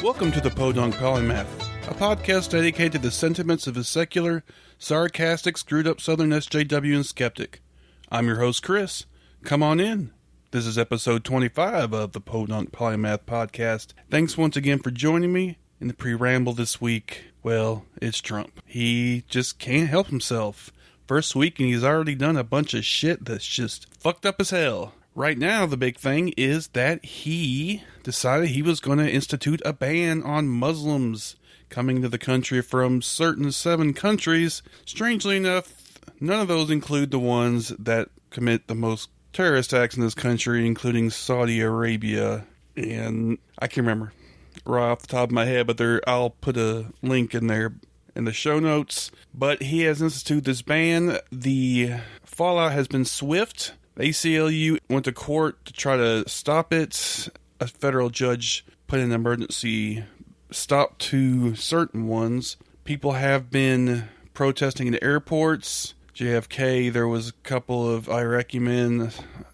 Welcome to the Podunk Polymath, a podcast dedicated to the sentiments of a secular, sarcastic, screwed-up Southern SJW and skeptic. I'm your host, Chris. Come on in. This is episode 25 of the Podunk Polymath Podcast. Thanks once again for joining me in the pre-ramble this week. Well, it's Trump. He just can't help himself. First week and he's already done a bunch of shit that's just fucked up as hell. Right now, the big thing is that he decided he was going to institute a ban on Muslims coming to the country from certain 7 countries. Strangely enough, none of those include the ones that commit the most terrorist acts in this country, including Saudi Arabia. And I can't remember right off the top of my head, but I'll put a link in there in the show notes. But he has instituted this ban. The fallout has been swift. The ACLU went to court to try to stop it. A federal judge put an emergency stop to certain ones. People have been protesting in the airports. JFK, there was a couple of Iraqi men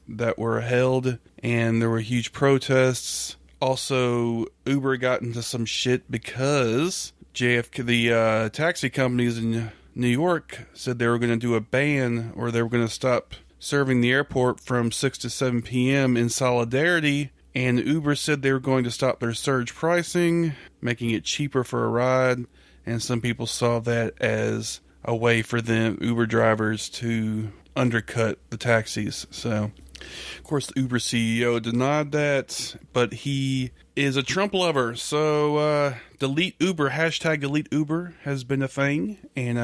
that were held, and there were huge protests. Also, Uber got into some shit because JFK, the taxi companies in New York, said they were going to do a ban, or they were going to stop serving the airport from 6 to 7 p.m. in solidarity, and Uber said they were going to stop their surge pricing, making it cheaper for a ride, and some people saw that as a way for them, Uber drivers, to undercut the taxis. So, of course, the Uber CEO denied that, but he is a Trump lover, so delete Uber, hashtag delete Uber has been a thing, and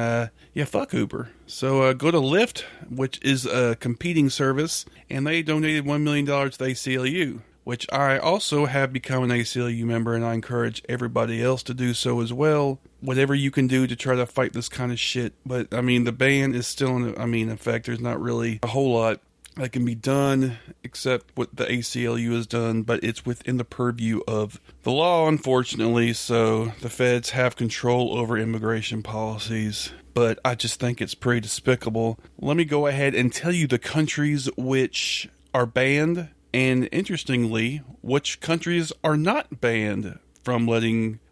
yeah, fuck Uber. So go to Lyft, which is a competing service, and they donated $1 million to the ACLU, which I also have become an ACLU member, and I encourage everybody else to do so as well. Whatever you can do to try to fight this kind of shit. But, I mean, the ban is still in effect. There's not really a whole lot that can be done except what the ACLU has done, but it's within the purview of the law, unfortunately, so the feds have control over immigration policies, but I just think it's pretty despicable. Let me go ahead and tell you the countries which are banned, and interestingly, which countries are not banned from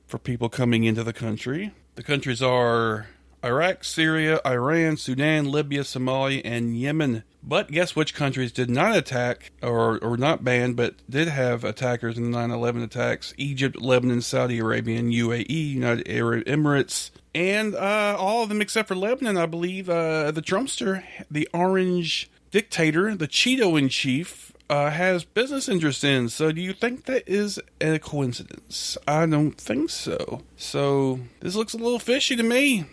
for people coming into the country. The countries are Iraq, Syria, Iran, Sudan, Libya, Somalia, and Yemen. But guess which countries did not attack, or not banned, but did have attackers in the 9/11 attacks? Egypt, Lebanon, Saudi Arabia, and UAE, United Arab Emirates. And all of them except for Lebanon, I believe, the Trumpster, the orange dictator, the Cheeto-in-Chief, has business interests in. So do you think that is a coincidence? I don't think so. So this looks a little fishy to me.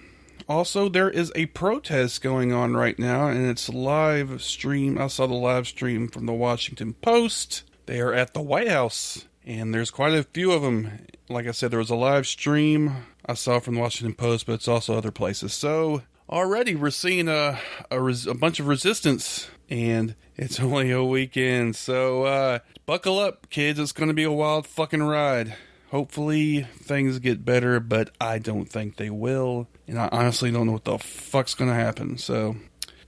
Also, there is a protest going on right now, and it's live stream. I saw the live stream from the Washington Post. They are at the White House, and there's quite a few of them. Like I said, there was a live stream I saw from the Washington Post, but it's also other places. So already we're seeing a bunch of resistance, and it's only a weekend. So buckle up, kids. It's going to be a wild fucking ride. Hopefully things get better, but I don't think they will. And I honestly don't know what the fuck's going to happen. So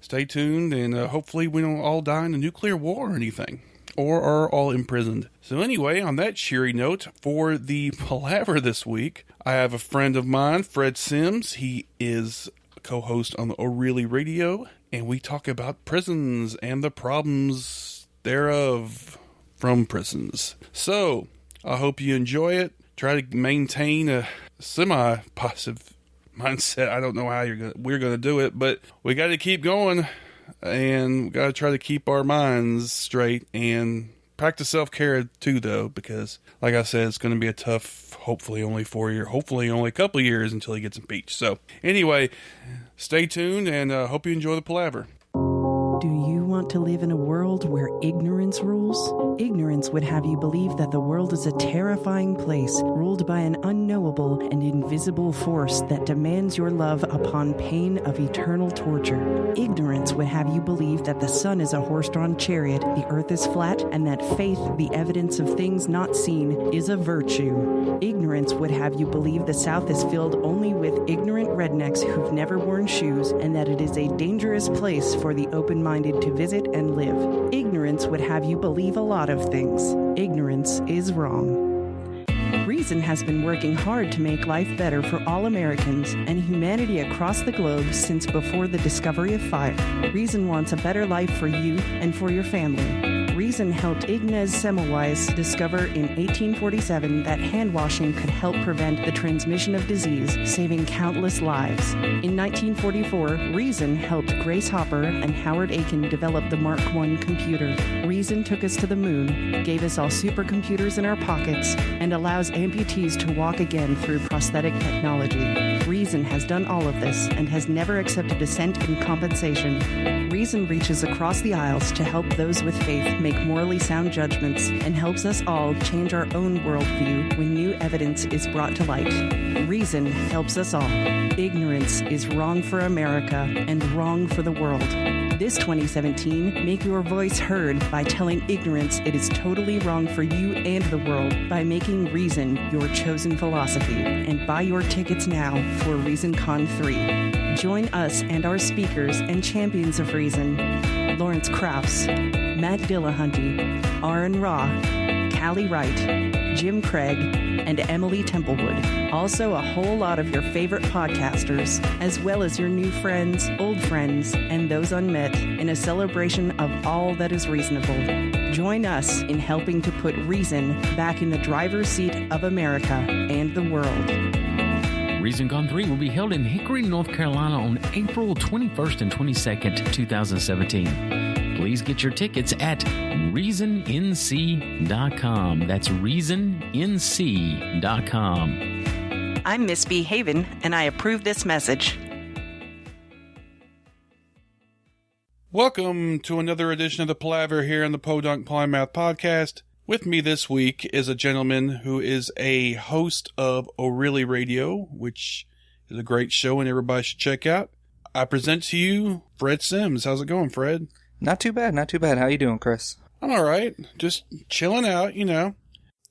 stay tuned, and hopefully we don't all die in a nuclear war or anything. Or are all imprisoned. So anyway, on that cheery note, for the palaver this week, I have a friend of mine, Fred Sims. He is a co-host on the O'Reilly Radio, and we talk about prisons and the problems thereof from prisons. So I hope you enjoy it. Try to maintain a semi-positive mindset. I don't know how we're going to do it, but we got to keep going, and we got to try to keep our minds straight and practice self-care too, though, because like I said, it's going to be a tough, hopefully only a couple years until he gets impeached. So anyway, stay tuned, and hope you enjoy the palaver. Do you want to live in a world where ignorance rules? Ignorance would have you believe that the world is a terrifying place, ruled by an unknowable and invisible force that demands your love upon pain of eternal torture. Ignorance would have you believe that the sun is a horse-drawn chariot, the earth is flat, and that faith, the evidence of things not seen, is a virtue. Ignorance would have you believe the South is filled only with ignorant rednecks who've never worn shoes, and that it is a dangerous place for the open-minded to visit and live. Ignorance would have you believe a lot of things. Ignorance is wrong. Reason has been working hard to make life better for all Americans and humanity across the globe since before the discovery of fire. Reason wants a better life for you and for your family. Reason helped Ignaz Semmelweis discover in 1847 that hand washing could help prevent the transmission of disease, saving countless lives. In 1944, Reason helped Grace Hopper and Howard Aiken develop the Mark I computer. Reason took us to the moon, gave us all supercomputers in our pockets, and allows amputees to walk again through prosthetic technology. Reason has done all of this and has never accepted a cent in compensation. Reason reaches across the aisles to help those with faith make morally sound judgments and helps us all change our own worldview when new evidence is brought to light. Reason helps us all. Ignorance is wrong for America and wrong for the world. This 2017, make your voice heard by telling ignorance it is totally wrong for you and the world by making Reason your chosen philosophy. And buy your tickets now for ReasonCon 3. Join us and our speakers and champions of Reason, Lawrence Krauss, Matt Dillahunty, Aaron Raw, Callie Wright, Jim Craig, and Emily Templewood. Also, a whole lot of your favorite podcasters, as well as your new friends, old friends, and those unmet in a celebration of all that is reasonable. Join us in helping to put Reason back in the driver's seat of America and the world. ReasonCon 3 will be held in Hickory, North Carolina on April 21st and 22nd, 2017. Please get your tickets at reasonnc.com. That's reasonnc.com. I'm Miss B. Haven, and I approve this message. Welcome to another edition of the Palaver here on the Podunk Polymath Podcast. With me this week is a gentleman who is a host of O'Reilly Radio, which is a great show and everybody should check out. I present to you Fred Sims. How's it going, Fred? Not too bad, not too bad. How you doing, Chris? I'm all right. Just chilling out, you know.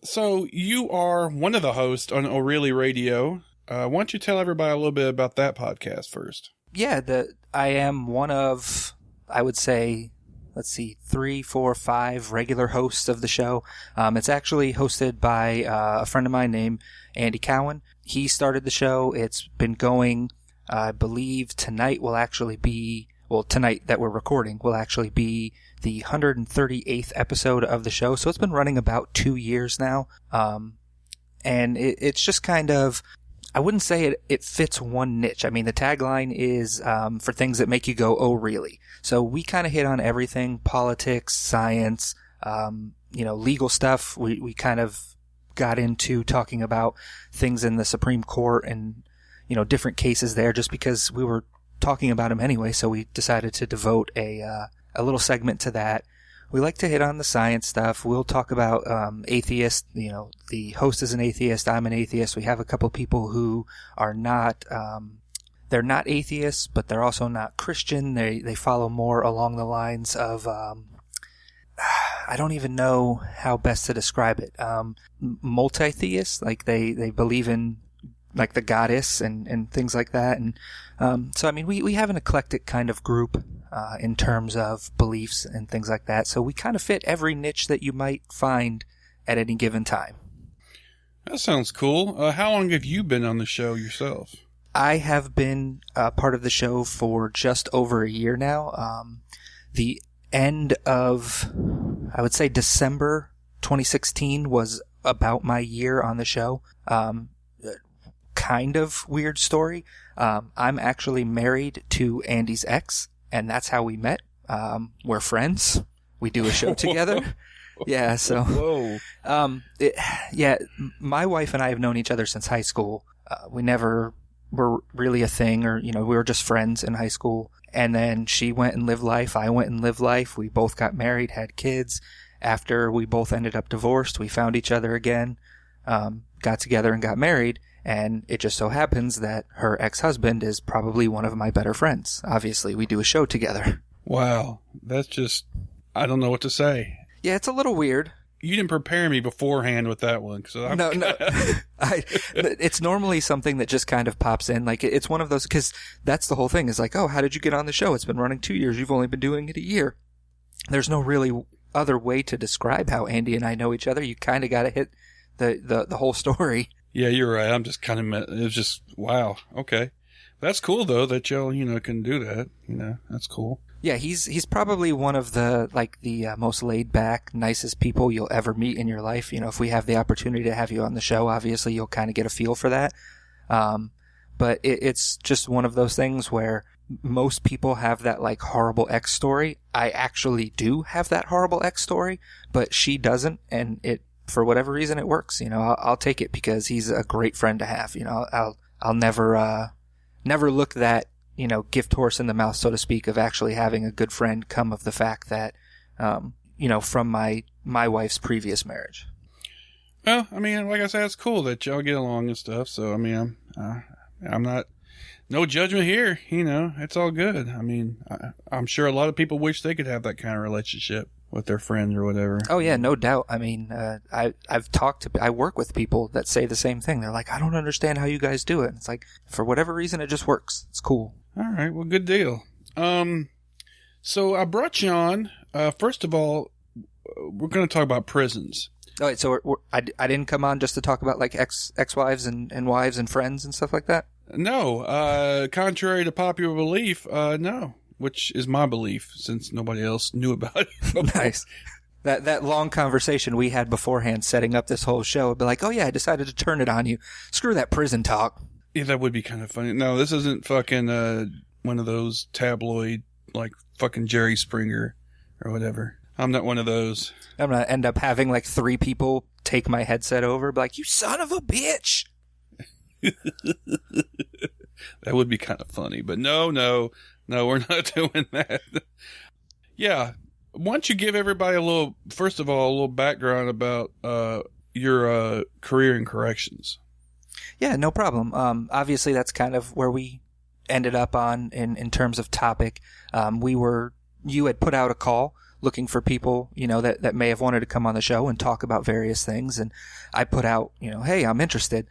So you are one of the hosts on O'Reilly Radio. Why don't you tell everybody a little bit about that podcast first? Yeah, I am one of, I would say, 3, 4, 5 regular hosts of the show. It's actually hosted by a friend of mine named Andy Cowan. He started the show. It's been going, I believe tonight that we're recording will actually be the 138th episode of the show. So it's been running about 2 years now. And it's just kind of, I wouldn't say it fits one niche. I mean, the tagline is for things that make you go, oh, really? So we kind of hit on everything, politics, science, legal stuff. We kind of got into talking about things in the Supreme Court and, different cases there just because we were talking about them anyway. So we decided to devote a little segment to that. We like to hit on the science stuff. We'll talk about atheists. The host is an atheist. I'm an atheist. We have a couple people who are not, they're not atheists, but they're also not Christian. They follow more along the lines of, I don't even know how best to describe it. Multi-theists, like they believe in like the goddess and things like that. And so, I mean, we have an eclectic kind of group in terms of beliefs and things like that. So we kind of fit every niche that you might find at any given time. That sounds cool. How long have you been on the show yourself? I have been part of the show for just over a year now. The end of, I would say, December 2016 was about my year on the show. Kind of weird story. I'm actually married to Andy's ex, and that's how we met. We're friends. We do a show together. Yeah, so. Whoa. My wife and I have known each other since high school. We never were really a thing, or, we were just friends in high school. And then she went and lived life. I went and lived life. We both got married, had kids. After we both ended up divorced, we found each other again, got together and got married. And it just so happens that her ex-husband is probably one of my better friends. Obviously, we do a show together. Wow. That's just, I don't know what to say. Yeah, it's a little weird. You didn't prepare me beforehand with that one. No. It's normally something that just kind of pops in. Like, it's one of those, because that's the whole thing, is like, oh, how did you get on the show? It's been running 2 years. You've only been doing it a year. There's no really other way to describe how Andy and I know each other. You kind of got to hit the whole story. Yeah, you're right. I'm just kind of, it was just, wow. Okay. That's cool though that y'all, can do that. That's cool. Yeah, he's probably one of the most laid back, nicest people you'll ever meet in your life. If we have the opportunity to have you on the show, obviously you'll kind of get a feel for that. But it's just one of those things where most people have that like horrible ex story. I actually do have that horrible ex story, but she doesn't, and for whatever reason it works. I'll take it because he's a great friend to have. I'll never look that gift horse in the mouth, so to speak, of actually having a good friend come of the fact that, from my wife's previous marriage. Well, I mean, like I said, it's cool that y'all get along and stuff. So, I mean, I'm not, no judgment here. It's all good. I mean, I'm sure a lot of people wish they could have that kind of relationship with their friends or whatever. Oh yeah, no doubt. I mean, I work with people that say the same thing. They're like, I don't understand how you guys do it. It's like, for whatever reason, it just works. It's cool. All right. Well, good deal. So I brought you on, first of all, we're going to talk about prisons. All right. So I didn't come on just to talk about like ex-wives and wives and friends and stuff like that. No, contrary to popular belief, no. Which is my belief, since nobody else knew about it. Nice. That long conversation we had beforehand setting up this whole show would be like, oh yeah, I decided to turn it on you. Screw that prison talk. Yeah, that would be kind of funny. No, this isn't fucking one of those tabloid, like fucking Jerry Springer or whatever. I'm not one of those. I'm going to end up having like 3 people take my headset over, be like, you son of a bitch. That would be kind of funny, but no, we're not doing that. Yeah. Why don't you give everybody first of all, a little background about your career in corrections? Yeah, no problem. Obviously, that's kind of where we ended up on in terms of topic. You had put out a call looking for people, that may have wanted to come on the show and talk about various things. And I put out, hey, I'm interested.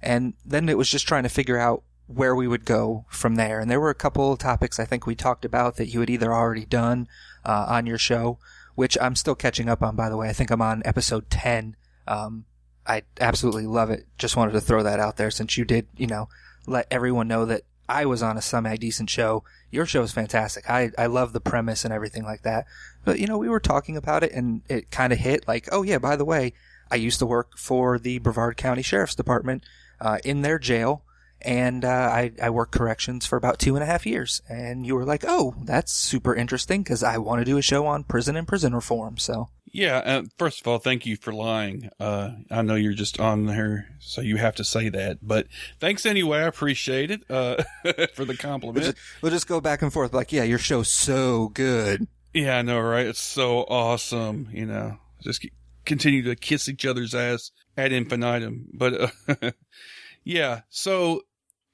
And then it was just trying to figure out where we would go from there. And there were a couple of topics I think we talked about that you had either already done on your show, which I'm still catching up on, by the way. I think I'm on episode 10. I absolutely love it. Just wanted to throw that out there since you did, let everyone know that I was on a semi-decent show. Your show is fantastic. I love the premise and everything like that. But, we were talking about it and it kind of hit like, oh yeah, by the way, I used to work for the Brevard County Sheriff's Department in their jail. And I worked corrections for about 2.5 years. And you were like, oh, that's super interesting because I want to do a show on prison and prison reform. So yeah, first of all, thank you for lying. I know you're just on there, so you have to say that. But thanks anyway. I appreciate it for the compliment. We'll just go back and forth like, yeah, your show's so good. Yeah, I know, right? It's so awesome. Just continue to kiss each other's ass ad infinitum. But yeah, so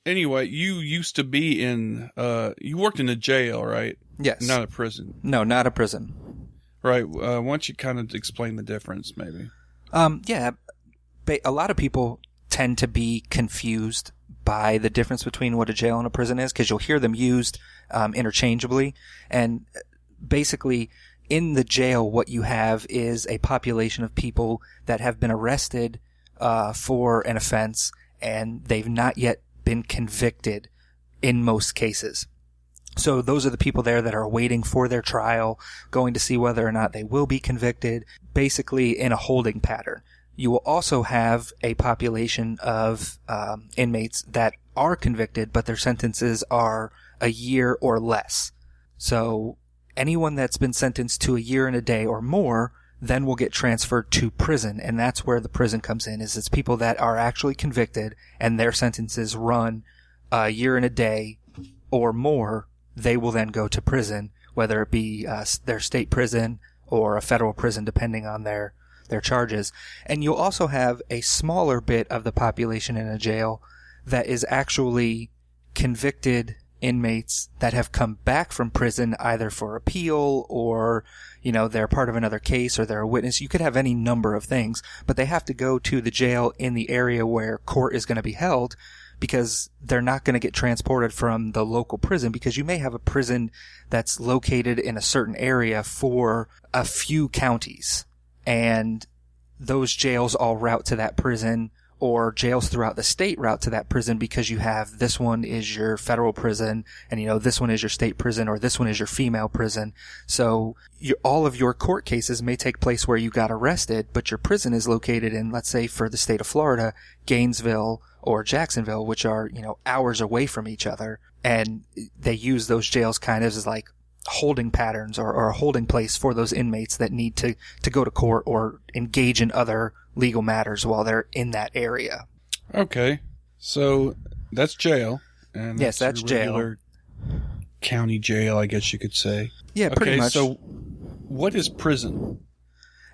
anyway, you used to be you worked in a jail, right? Yes. Not a prison. No, not a prison. Right. Why don't you kind of explain the difference, maybe? Yeah. A lot of people tend to be confused by the difference between what a jail and a prison is because you'll hear them used interchangeably. And basically, in the jail, what you have is a population of people that have been arrested for an offense and they've not yet been convicted in most cases. So those are the people there that are waiting for their trial, going to see whether or not they will be convicted, basically in a holding pattern. You will also have a population of inmates that are convicted, but their sentences are a year or less. So anyone that's been sentenced to a year and a day or more then will get transferred to prison, and that's where the prison comes in, is it's people that are actually convicted and their sentences run a year and a day or more. They will then go to prison, whether it be their state prison or a federal prison, depending on their charges. And you'll also have a smaller bit of the population in a jail that is actually convicted inmates that have come back from prison either for appeal or, they're part of another case or they're a witness. You could have any number of things, but they have to go to the jail in the area where court is going to be held because they're not going to get transported from the local prison, because you may have a prison that's located in a certain area for a few counties. And those jails all route to that prison, or jails throughout the state route to that prison, because you have this one is your federal prison, and this one is your state prison, or this one is your female prison. So all of your court cases may take place where you got arrested, but your prison is located in, let's say for the state of Florida, Gainesville or Jacksonville, which are, hours away from each other. And they use those jails kind of as like holding patterns or a holding place for those inmates that need to go to court or engage in other legal matters while they're in that area. Okay. So that's jail. And yes, that's jail. County jail, I guess you could say. Yeah, pretty much. So what is prison?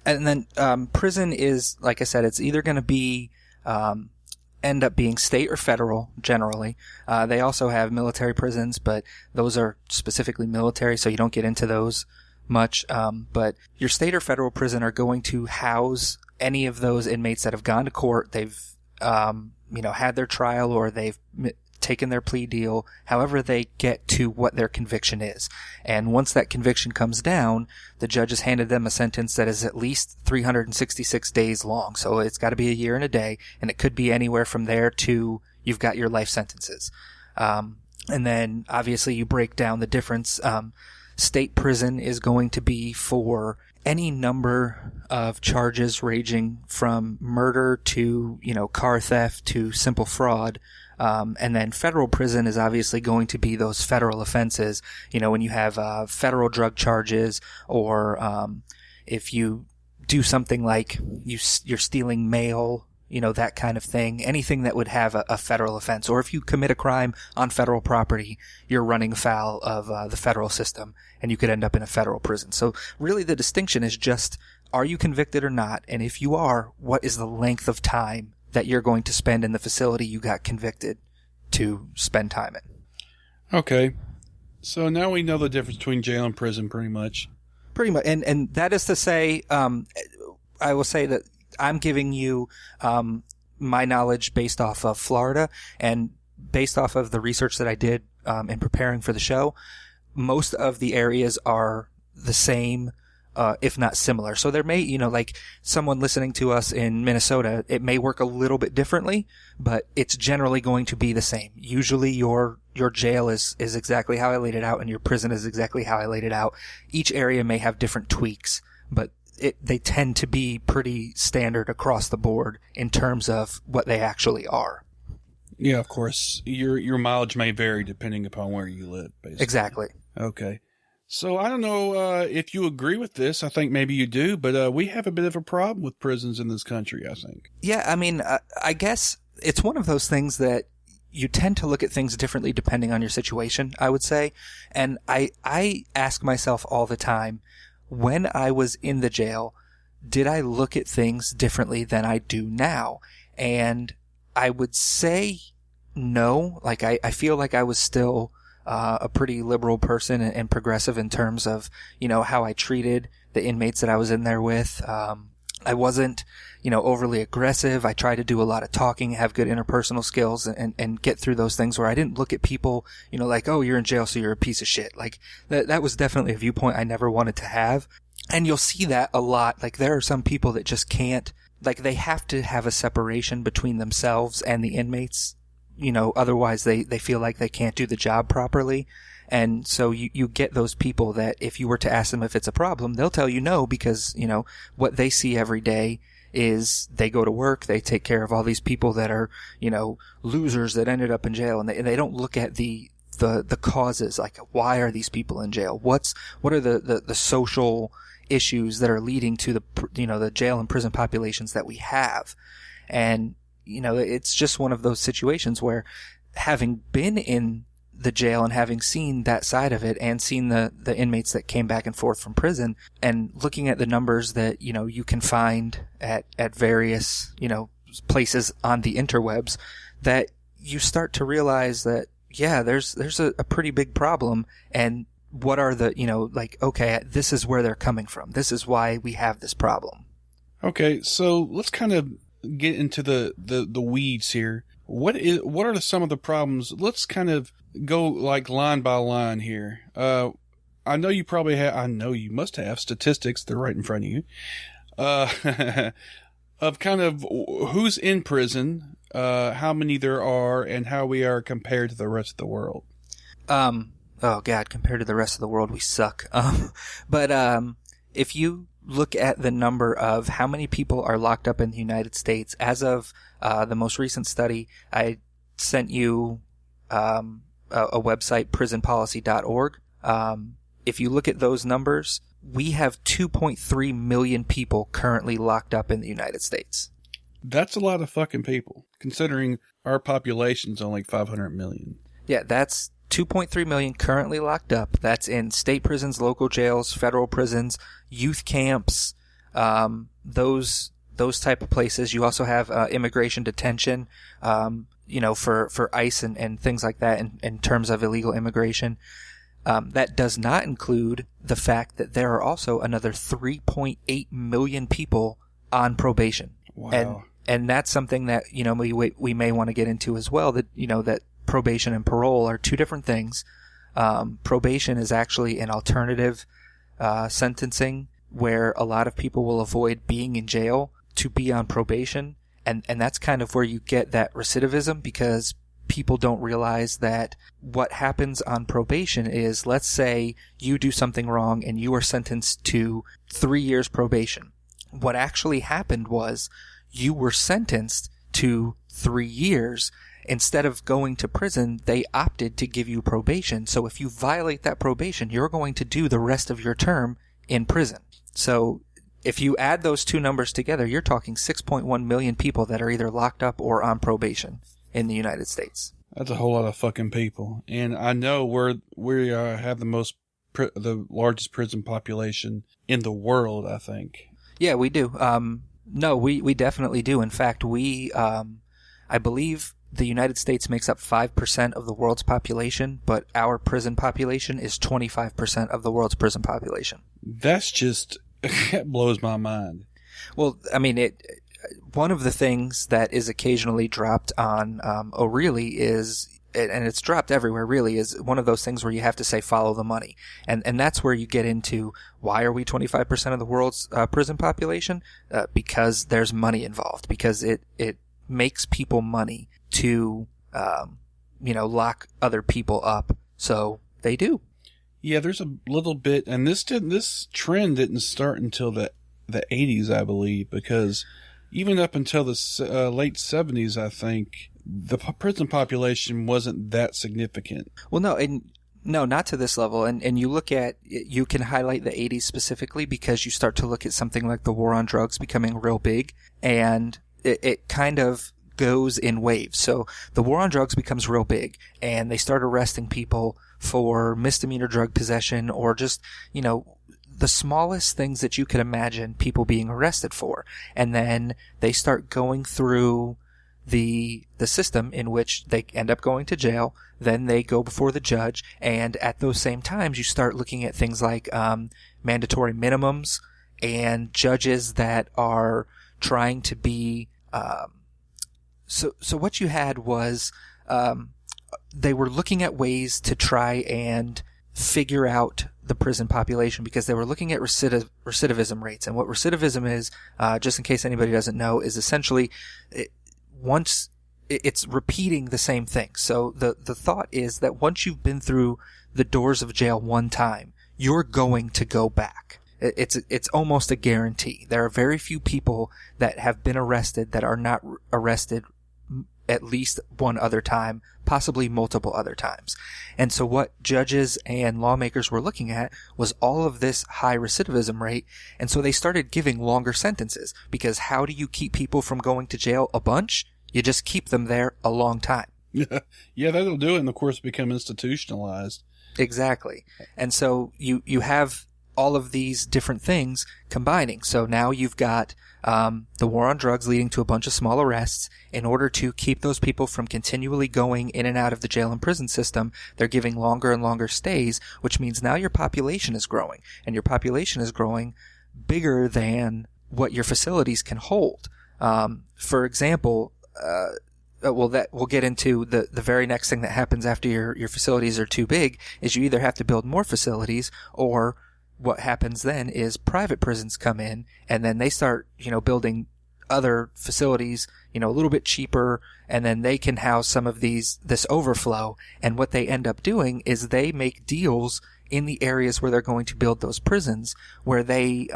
And then prison is, like I said, it's either going to be end up being state or federal, generally. They also have military prisons, but those are specifically military, so you don't get into those much. But your state or federal prison are going to house any of those inmates that have gone to court. They've, had their trial, or they've taken their plea deal, however they get to what their conviction is. And once that conviction comes down, the judge has handed them a sentence that is at least 366 days long. So it's got to be a year and a day, and it could be anywhere from there to you've got your life sentences. And then obviously you break down the difference. State prison is going to be for any number of charges ranging from murder to, car theft to simple fraud. And then federal prison is obviously going to be those federal offenses, when you have federal drug charges, or if you do something like you're stealing mail, that kind of thing, anything that would have a federal offense. Or if you commit a crime on federal property, you're running afoul of the federal system, and you could end up in a federal prison. So really the distinction is just, are you convicted or not? And if you are, what is the length of time that you're going to spend in the facility you got convicted to spend time in? Okay. So now we know the difference between jail and prison, pretty much. Pretty much. And that is to say, I will say that I'm giving you my knowledge based off of Florida, and based off of the research that I did in preparing for the show. Most of the areas are the same, if not similar. So there may, like someone listening to us in Minnesota, it may work a little bit differently, but it's generally going to be the same. Usually your jail is exactly how I laid it out, and your prison is exactly how I laid it out. Each area may have different tweaks, but they tend to be pretty standard across the board in terms of what they actually are. Yeah, of course. Your mileage may vary depending upon where you live, basically. Exactly. Okay. So I don't know if you agree with this. I think maybe you do, but we have a bit of a problem with prisons in this country, I think. Yeah, I mean, I guess it's one of those things that you tend to look at things differently depending on your situation, I would say. And I ask myself all the time, when I was in the jail, did I look at things differently than I do now? And I would say no. Like, I feel like I was still a pretty liberal person and progressive in terms of, how I treated the inmates that I was in there with. I wasn't, overly aggressive. I tried to do a lot of talking, have good interpersonal skills, and get through those things where I didn't look at people, like, oh, you're in jail, so you're a piece of shit. Like, that was definitely a viewpoint I never wanted to have. And you'll see that a lot. Like, there are some people that just can't, like, they have to have a separation between themselves and the inmates. Otherwise they feel like they can't do the job properly. And so you get those people that if you were to ask them if it's a problem, they'll tell you no, because, what they see every day is they go to work, they take care of all these people that are, losers that ended up in jail, and they don't look at the causes, like, why are these people in jail? What are the social issues that are leading to the jail and prison populations that we have? And, it's just one of those situations where, having been in the jail and having seen that side of it, and seen the inmates that came back and forth from prison, and looking at the numbers that, you can find at various, places on the interwebs, that you start to realize that, yeah, there's a pretty big problem. And what are the, okay, this is where they're coming from. This is why we have this problem. Okay, so let's kind of get into the weeds here. What are some of the problems? Let's kind of go like line by line here. I know you must have statistics. They're right in front of you. of kind of who's in prison, how many there are, and how we are compared to the rest of the world. Oh God, compared to the rest of the world, we suck. But if you look at the number of how many people are locked up in the United States, as of the most recent study, I sent you a website, prisonpolicy.org. If you look at those numbers, we have 2.3 million people currently locked up in the United States. That's a lot of fucking people, considering our population's only 500 million. Yeah, that's 2.3 million currently locked up. That's in state prisons, local jails, federal prisons, youth camps, those type of places. You also have immigration detention, for ICE and things like that in terms of illegal immigration. That does not include the fact that there are also another 3.8 million people on probation. Wow. And that's something that, we may want to get into as well, that, that probation and parole are two different things. Probation is actually an alternative sentencing where a lot of people will avoid being in jail to be on probation. And that's kind of where you get that recidivism, because people don't realize that what happens on probation is, let's say you do something wrong and you are sentenced to 3 years probation. What actually happened was you were sentenced to 3 years. Instead of going to prison, they opted to give you probation. So if you violate that probation, you're going to do the rest of your term in prison. So if you add those two numbers together, you're talking 6.1 million people that are either locked up or on probation in the United States. That's a whole lot of fucking people. And I know we have the largest prison population in the world, I think. Yeah, we do. No, we definitely do. In fact, I believe the United States makes up 5% of the world's population, but our prison population is 25% of the world's prison population. That's just, that blows my mind. Well, I mean, one of the things that is occasionally dropped on O'Reilly is, and it's dropped everywhere really, is one of those things where you have to say follow the money. And that's where you get into, why are we 25% of the world's prison population? Because there's money involved, because it makes people money to, lock other people up. So they do. Yeah, there's a little bit, and this trend didn't start until the 80s, I believe, because even up until the late 70s, I think, the prison population wasn't that significant. Well, no, not to this level. And you can highlight the 80s specifically because you start to look at something like the war on drugs becoming real big, and it kind of goes in waves. So the war on drugs becomes real big, and they start arresting people for misdemeanor drug possession, or just, the smallest things that you could imagine people being arrested for. And then they start going through the system in which they end up going to jail. Then they go before the judge. And at those same times, you start looking at things like mandatory minimums and judges that are trying to be So what you had was they were looking at ways to try and figure out the prison population, because they were looking at recidivism rates. And what recidivism is, just in case anybody doesn't know, is essentially it's repeating the same thing. So the thought is that once you've been through the doors of jail one time, you're going to go back. It's almost a guarantee. There are very few people that have been arrested that are not arrested at least one other time, possibly multiple other times. And so what judges and lawmakers were looking at was all of this high recidivism rate, and so they started giving longer sentences, because how do you keep people from going to jail a bunch? You just keep them there a long time. Yeah, that'll do it, and of course become institutionalized. Exactly. And so you have all of these different things combining. So now you've got the war on drugs leading to a bunch of small arrests. In order to keep those people from continually going in and out of the jail and prison system, they're giving longer and longer stays, which means now your population is growing. And your population is growing bigger than what your facilities can hold. For example, we'll get into the very next thing that happens after your facilities are too big, is you either have to build more facilities, or what happens then is private prisons come in, and then they start, building other facilities, a little bit cheaper, and then they can house some of this overflow. And what they end up doing is they make deals in the areas where they're going to build those prisons, where they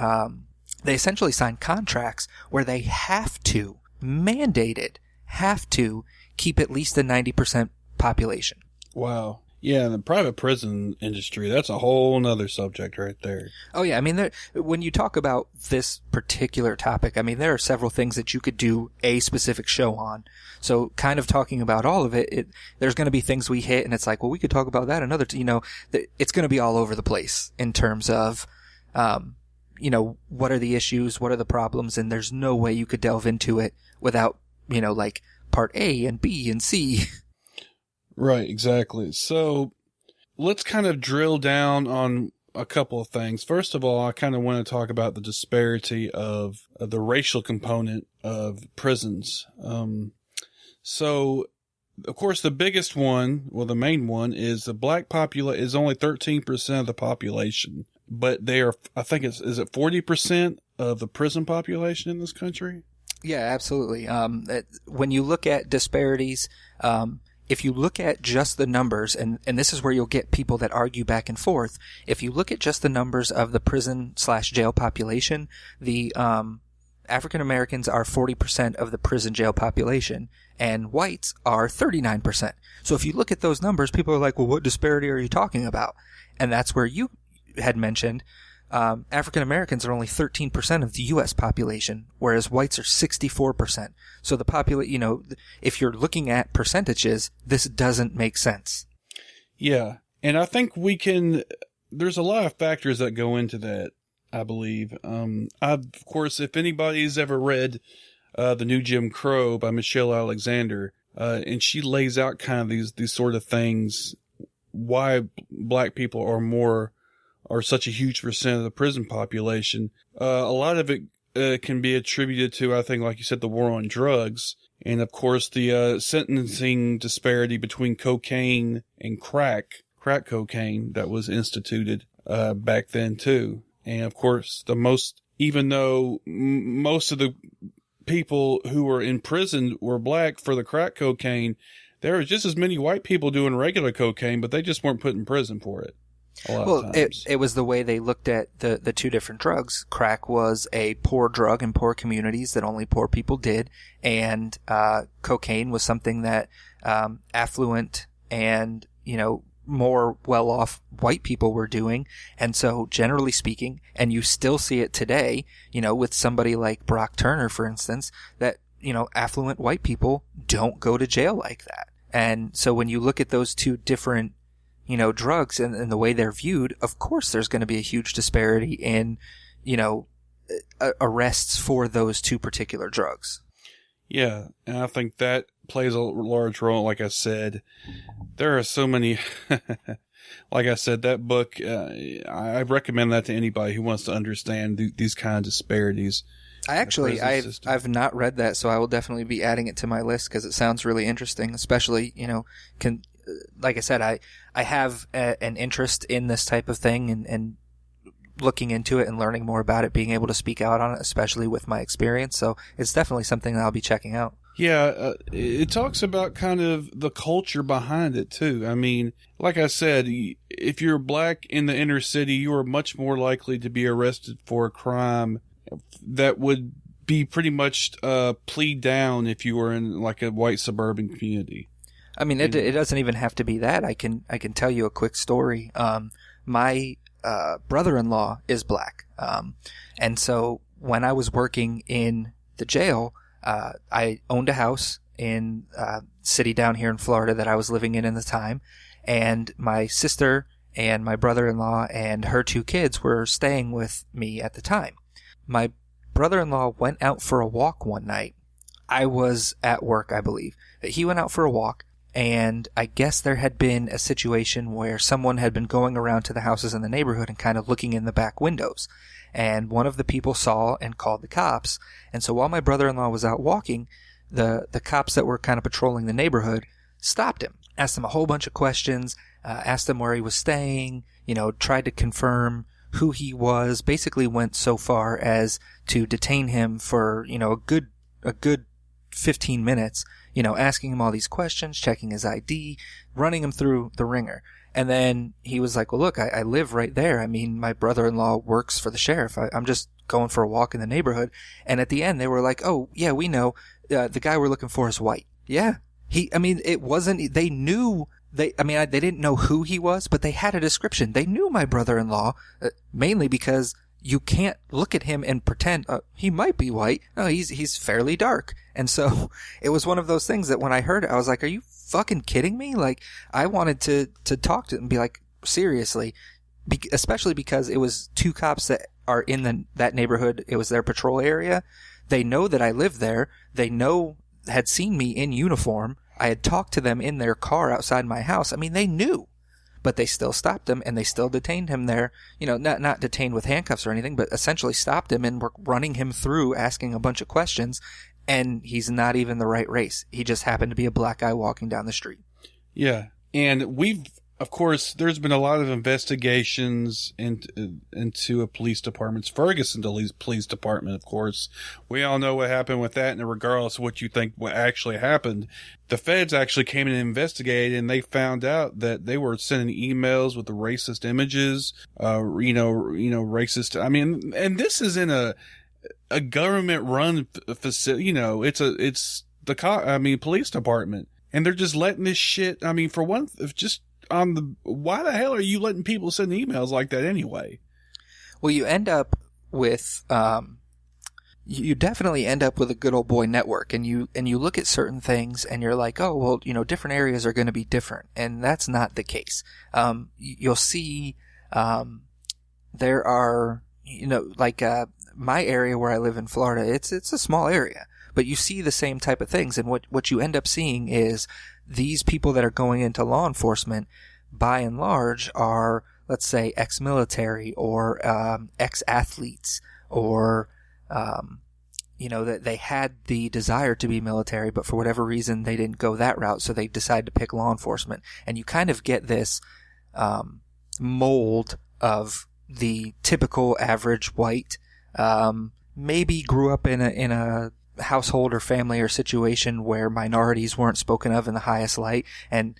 essentially sign contracts where they have to, mandated, have to keep at least a 90% population. Wow. Yeah, the private prison industry, that's a whole nother subject right there. Oh, yeah. I mean, when you talk about this particular topic, I mean, there are several things that you could do a specific show on. So kind of talking about all of it, there's going to be things we hit, and it's like, well, we could talk about that another, it's going to be all over the place in terms of, what are the issues, what are the problems, and there's no way you could delve into it without, like part A and B and C. Right, exactly. So let's kind of drill down on a couple of things. First of all, I kind of want to talk about the disparity of the racial component of prisons. So, of course, the biggest one, well, the main one, is the black population is only 13% of the population, but they are, I think is it 40% of the prison population in this country? Yeah, absolutely. When you look at disparities, if you look at just the numbers, and this is where you'll get people that argue back and forth, if you look at just the numbers of the prison/jail population, the African Americans are 40% of the prison jail population, and whites are 39%. So if you look at those numbers, people are like, well, what disparity are you talking about? And that's where you had mentioned African Americans are only 13% of the U.S. population, whereas whites are 64%. So if you're looking at percentages, this doesn't make sense. Yeah. And I think there's a lot of factors that go into that, I believe. Of course, if anybody's ever read The New Jim Crow by Michelle Alexander, and she lays out kind of these sort of things, why black people are such a huge percent of the prison population. A lot of it can be attributed to, I think, like you said, the war on drugs. And of course, the sentencing disparity between cocaine and crack cocaine that was instituted back then too. And of course, even though most of the people who were in prison were black for the crack cocaine, there were just as many white people doing regular cocaine, but they just weren't put in prison for it. Well, it was the way they looked at the two different drugs. Crack was a poor drug in poor communities that only poor people did, and cocaine was something that affluent and more well-off white people were doing. And so, generally speaking, and you still see it today, with somebody like Brock Turner, for instance, that affluent white people don't go to jail like that. And so, when you look at those two different drugs and the way they're viewed, of course there's going to be a huge disparity in, arrests for those two particular drugs. Yeah, and I think that plays a large role. Like I said, there are so many, like I said, that book, I recommend that to anybody who wants to understand these kind of disparities. I've not read that, so I will definitely be adding it to my list because it sounds really interesting, especially, like I said, I have an interest in this type of thing and looking into it and learning more about it, being able to speak out on it, especially with my experience. So it's definitely something that I'll be checking out. Yeah, it talks about kind of the culture behind it too. I mean, like I said, if you're black in the inner city, you are much more likely to be arrested for a crime that would be pretty much plead down if you were in like a white suburban community. I mean, it doesn't even have to be that. I can tell you a quick story. My brother-in-law is black, and so when I was working in the jail, I owned a house in a city down here in Florida that I was living in the time, and my sister and my brother-in-law and her two kids were staying with me at the time. My brother-in-law went out for a walk one night. I was at work, I believe. He went out for a walk. And I guess there had been a situation where someone had been going around to the houses in the neighborhood and kind of looking in the back windows. And one of the people saw and called the cops. And so while my brother-in-law was out walking, the cops that were kind of patrolling the neighborhood stopped him, asked him a whole bunch of questions, asked him where he was staying, tried to confirm who he was, basically went so far as to detain him for, a good a good 15 minutes, asking him all these questions, checking his ID, running him through the ringer. And then he was like, well, look, I live right there. I mean, my brother-in-law works for the sheriff. I'm just going for a walk in the neighborhood. And at the end, they were like, oh, yeah, we know. The guy we're looking for is white. Yeah. It wasn't, they knew, they didn't know who he was, but they had a description. They knew my brother-in-law, mainly because you can't look at him and pretend he might be white. No, he's fairly dark. And so it was one of those things that when I heard it, I was like, are you fucking kidding me? Like, I wanted to talk to him and be like, seriously, especially because it was two cops that are in that neighborhood. It was their patrol area. They know that I live there. They had seen me in uniform. I had talked to them in their car outside my house. I mean, they knew. But they still stopped him, and they still detained him there. Not detained with handcuffs or anything, but essentially stopped him and were running him through, asking a bunch of questions. And he's not even the right race. He just happened to be a black guy walking down the street. Yeah. And of course, there's been a lot of investigations into a police department's Ferguson Police Department, of course. We all know what happened with that, and regardless of what you think what actually happened, the feds actually came in and investigated, and they found out that they were sending emails with the racist images, racist. I mean, and this is in a government-run facility. It's the police department, and they're just letting this shit. I mean, for one, just why the hell are you letting people send emails like that anyway? Well, you end up with, you definitely end up with a good old boy network, and you look at certain things and you're like, oh, well, different areas are going to be different. And that's not the case. You'll see, there are, my area where I live in Florida, it's a small area, but you see the same type of things. And what you end up seeing is these people that are going into law enforcement, by and large, are, let's say, ex-military or ex-athletes, or that they had the desire to be military, but for whatever reason they didn't go that route, so they decide to pick law enforcement. And you kind of get this mold of the typical average white, maybe grew up in a household or family or situation where minorities weren't spoken of in the highest light, and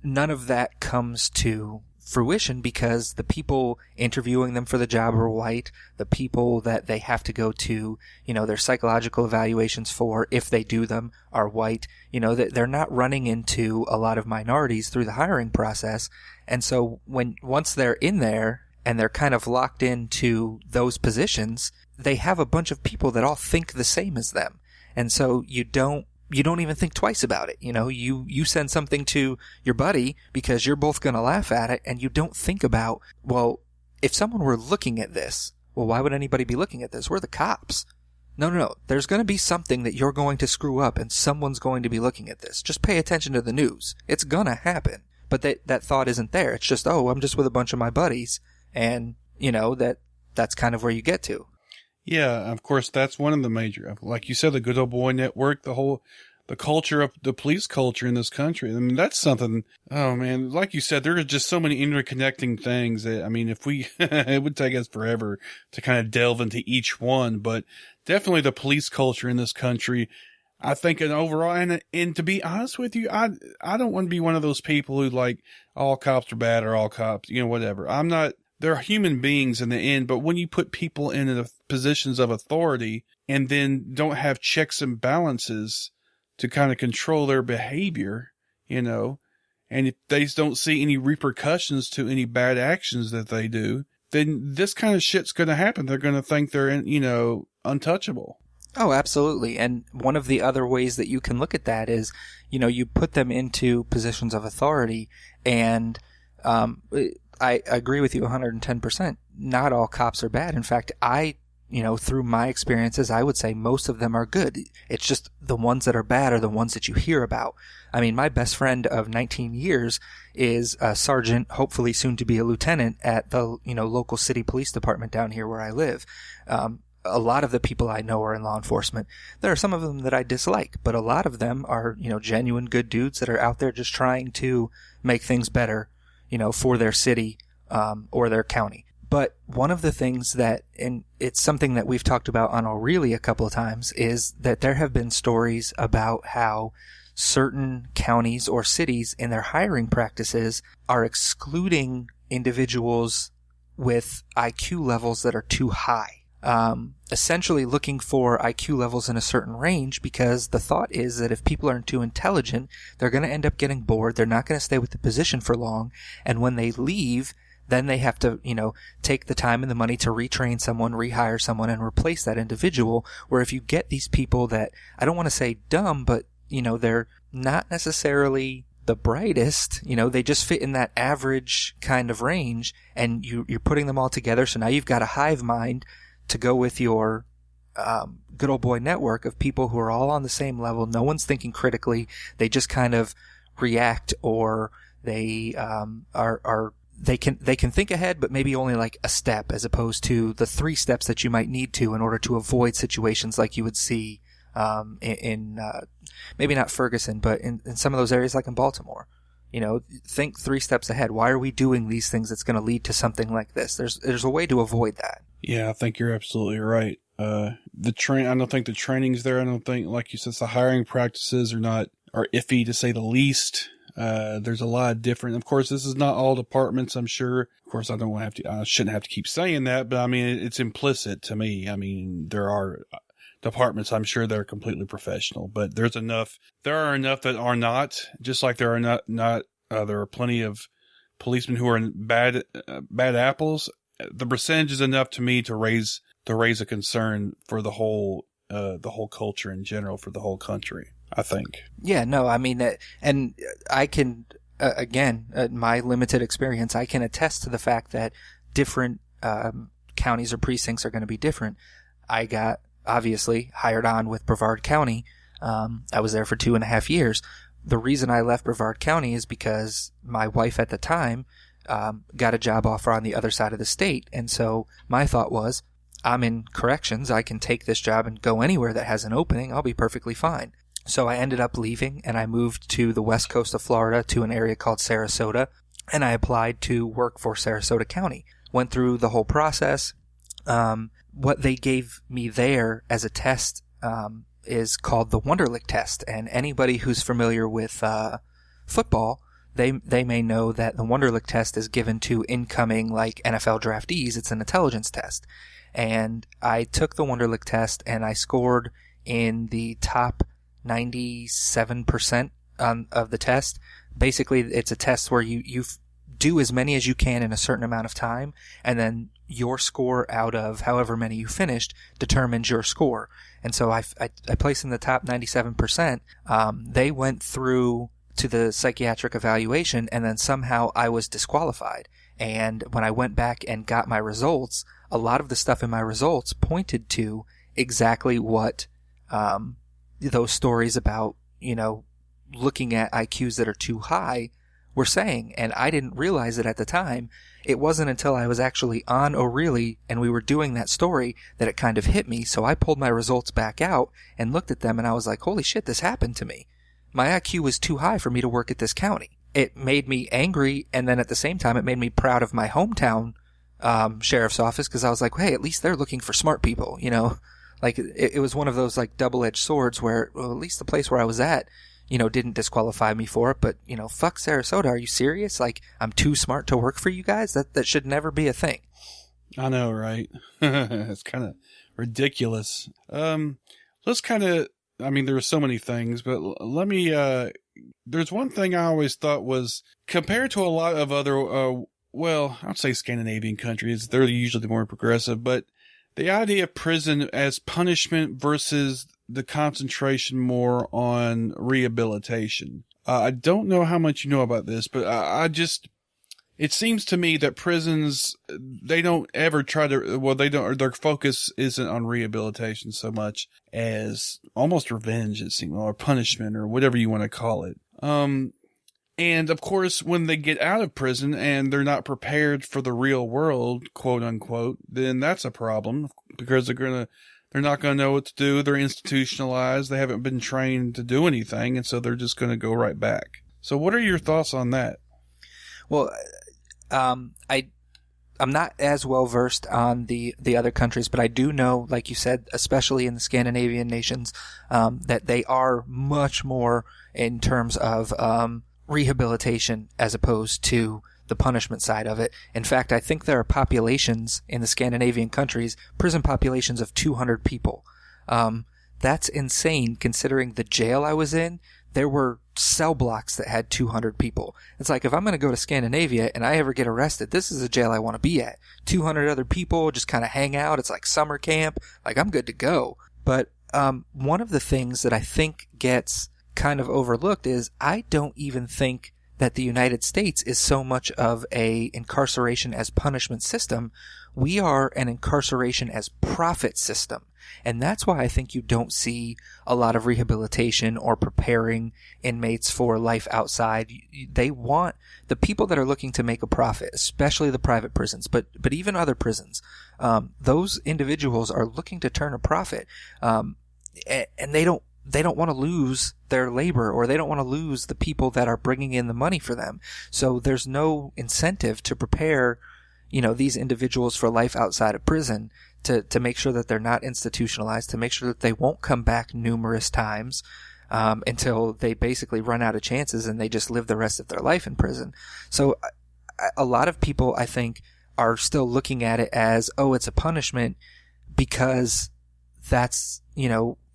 none of that comes to fruition because the people interviewing them for the job are white. The people that they have to go to, their psychological evaluations for, if they do them, are white. They're not running into a lot of minorities through the hiring process. And so once they're in there and they're kind of locked into those positions, they have a bunch of people that all think the same as them. And so you don't even think twice about it. You send something to your buddy because you're both going to laugh at it, and you don't think about, well, if someone were looking at this, well, why would anybody be looking at this? We're the cops. No. There's going to be something that you're going to screw up, and someone's going to be looking at this. Just pay attention to the news. It's going to happen. But that thought isn't there. It's just, oh, I'm just with a bunch of my buddies, and, that's kind of where you get to. Yeah, of course, that's one of the major, like you said, the good old boy network, the culture of the police culture in this country. I mean, that's something, oh man, like you said, there are just so many interconnecting things that, I mean, if we, it would take us forever to kind of delve into each one, but definitely the police culture in this country, I think, and overall, and to be honest with you, I don't want to be one of those people who like all cops are bad or all cops, whatever. I'm not. They're human beings in the end, but when you put people in the positions of authority and then don't have checks and balances to kind of control their behavior, and if they don't see any repercussions to any bad actions that they do, then this kind of shit's going to happen. They're going to think they're, untouchable. Oh, absolutely. And one of the other ways that you can look at that is, you put them into positions of authority, and I agree with you 110%. Not all cops are bad. In fact, through my experiences, I would say most of them are good. It's just the ones that are bad are the ones that you hear about. I mean, my best friend of 19 years is a sergeant, hopefully soon to be a lieutenant at the, local city police department down here where I live. A lot of the people I know are in law enforcement. There are some of them that I dislike, but a lot of them are, genuine good dudes that are out there just trying to make things better, for their city, or their county. But one of the things that, and it's something that we've talked about on O'Reilly a couple of times, is that there have been stories about how certain counties or cities in their hiring practices are excluding individuals with IQ levels that are too high. Essentially looking for IQ levels in a certain range, because the thought is that if people aren't too intelligent, they're going to end up getting bored. They're not going to stay with the position for long. And when they leave, then they have to, take the time and the money to retrain someone, rehire someone, and replace that individual. Where if you get these people that, I don't want to say dumb, but, they're not necessarily the brightest, they just fit in that average kind of range, and you're putting them all together. So now you've got a hive mind to go with your good old boy network of people who are all on the same level. No one's thinking critically. They just kind of react, or they they can think ahead, but maybe only like a step, as opposed to the 3 steps that you might need to in order to avoid situations like you would see in maybe not Ferguson, but in some of those areas like in Baltimore. Think 3 steps ahead. Why are we doing these things that's going to lead to something like this? There's a way to avoid that. Yeah, I think you're absolutely right. I don't think the training's there. I don't think, like you said, the hiring practices are iffy, to say the least. There's a lot of different, of course, this is not all departments, I'm sure. Of course, I shouldn't have to keep saying that, but I mean, it's implicit to me. I mean, there are departments, I'm sure, they're completely professional, but there are enough that are not, just like there are there are plenty of policemen who are bad apples. The percentage is enough to me to raise a concern for the whole culture in general, for the whole country, I think. Yeah, no, I mean, and I can, again, my limited experience, I can attest to the fact that different counties or precincts are going to be different. I got, obviously, hired on with Brevard County. I was there for 2.5 years. The reason I left Brevard County is because my wife at the time got a job offer on the other side of the state. And so my thought was, I'm in corrections. I can take this job and go anywhere that has an opening. I'll be perfectly fine. So I ended up leaving, and I moved to the west coast of Florida to an area called Sarasota, and I applied to work for Sarasota County. Went through the whole process. What they gave me there as a test is called the Wonderlic test, and anybody who's familiar with football, they may know that the Wonderlic test is given to incoming NFL draftees. It's an intelligence test. And I took the Wonderlic test, and I scored in the top 97% of the test. Basically, it's a test where you do as many as you can in a certain amount of time, and then your score out of however many you finished determines your score. And so I placed in the top 97%. They went through to the psychiatric evaluation, and then somehow I was disqualified. And when I went back and got my results, a lot of the stuff in my results pointed to exactly what those stories about, looking at IQs that are too high were saying. And I didn't realize it at the time. It wasn't until I was actually on O'Reilly and we were doing that story that it kind of hit me. So I pulled my results back out and looked at them, and I was like, holy shit, this happened to me. My IQ was too high for me to work at this county. It made me angry, and then at the same time, it made me proud of my hometown sheriff's office, because I was like, hey, at least they're looking for smart people, It was one of those double-edged swords where, well, at least the place where I was at, didn't disqualify me for it. But, fuck Sarasota. Are you serious? I'm too smart to work for you guys? That should never be a thing. I know, right? It's kind of ridiculous. Let's kind of, there were so many things, but let me, there's one thing I always thought was, compared to a lot of other, I'd say Scandinavian countries, they're usually more progressive, but the idea of prison as punishment versus the concentration more on rehabilitation. I don't know how much you know about this, but it seems to me that prisons, they don't ever try to, their focus isn't on rehabilitation so much as almost revenge, it seems, or punishment, or whatever you want to call it. And of course, when they get out of prison and they're not prepared for the real world, quote unquote, then that's a problem, because they're not going to know what to do. They're institutionalized. They haven't been trained to do anything. And so they're just going to go right back. So what are your thoughts on that? Well, I I'm not as well versed on the other countries, but I do know, like you said, especially in the Scandinavian nations, that they are much more in terms of rehabilitation as opposed to the punishment side of it. In fact, I think there are populations in the Scandinavian countries, prison populations of 200 people. That's insane considering the jail I was in. There were cell blocks that had 200 people. It's like, if I'm going to go to Scandinavia and I ever get arrested, this is a jail I want to be at. 200 other people just kind of hang out. It's like summer camp. Like, I'm good to go. But one of the things that I think gets kind of overlooked is I don't even think that the United States is so much of a incarceration as punishment system. We are an incarceration as profit system. And that's why I think you don't see a lot of rehabilitation or preparing inmates for life outside. They want the people that are looking to make a profit, especially the private prisons, but even other prisons. Those individuals are looking to turn a profit. And they don't want to lose their labor, or they don't want to lose the people that are bringing in the money for them. So there's no incentive to prepare, these individuals for life outside of prison, to make sure that they're not institutionalized, to make sure that they won't come back numerous times, until they basically run out of chances and they just live the rest of their life in prison. So a lot of people, I think, are still looking at it as, oh, it's a punishment because that's,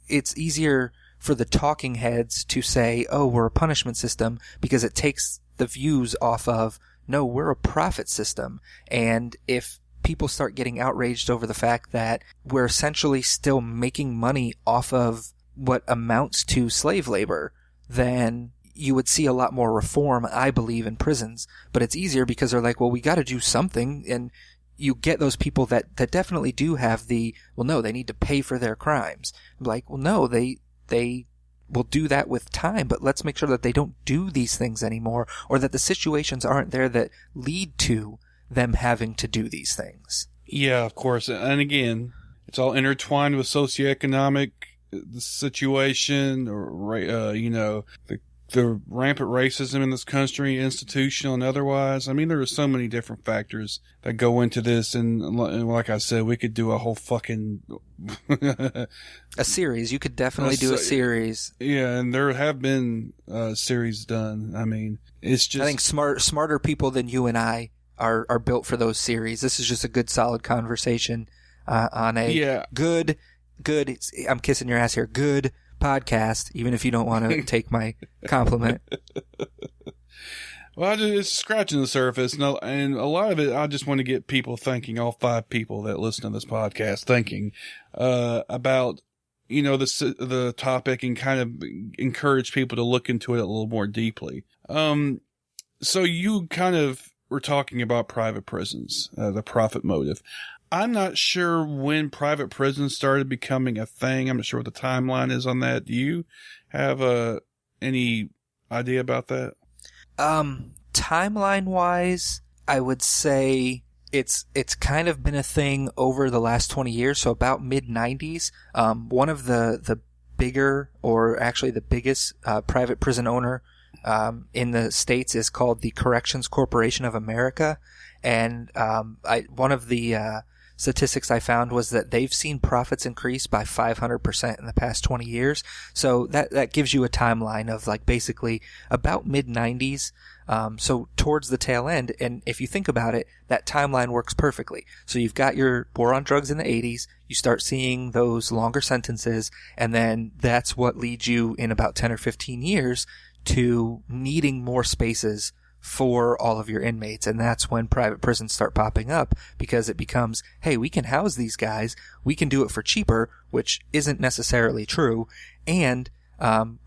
it's easier for the talking heads to say, oh, we're a punishment system, because it takes the views off of, no, we're a profit system. And if people start getting outraged over the fact that we're essentially still making money off of what amounts to slave labor, then you would see a lot more reform, I believe, in prisons. But it's easier because they're like, well, we got to do something. And you get those people that definitely do have the, well, no, they need to pay for their crimes. I'm like, well, no, they will do that with time, but let's make sure that they don't do these things anymore, or that the situations aren't there that lead to them having to do these things. Yeah, of course. And again, it's all intertwined with socioeconomic situation, or, the rampant racism in this country, institutional and otherwise. I mean, there are so many different factors that go into this. And like I said, we could do a whole fucking... a series. You could definitely do a series. Yeah, and there have been series done. I mean, it's just... I think smarter people than you and I are built for those series. This is just a good, solid conversation on a good, I'm kissing your ass here, good podcast, even if you don't want to take my compliment. Well, it's scratching the surface, and a lot of it, I just want to get people thinking, all 5 people that listen to this podcast, thinking about, the topic, and kind of encourage people to look into it a little more deeply. So you kind of were talking about private prisons, the profit motive. I'm not sure when private prisons started becoming a thing. I'm not sure what the timeline is on that. Do you have any idea about that? Timeline wise, I would say it's kind of been a thing over the last 20 years. So about mid 90s, one of the bigger, or actually the biggest, private prison owner, in the States is called the Corrections Corporation of America. And, one of the, statistics I found was that they've seen profits increase by 500% in the past 20 years. So that gives you a timeline of like basically about mid 90s. So towards the tail end. And if you think about it, that timeline works perfectly. So you've got your war on drugs in the 80s. You start seeing those longer sentences. And then that's what leads you in about 10 or 15 years to needing more spaces for all of your inmates. And that's when private prisons start popping up, because it becomes, hey, we can house these guys, we can do it for cheaper, which isn't necessarily true, and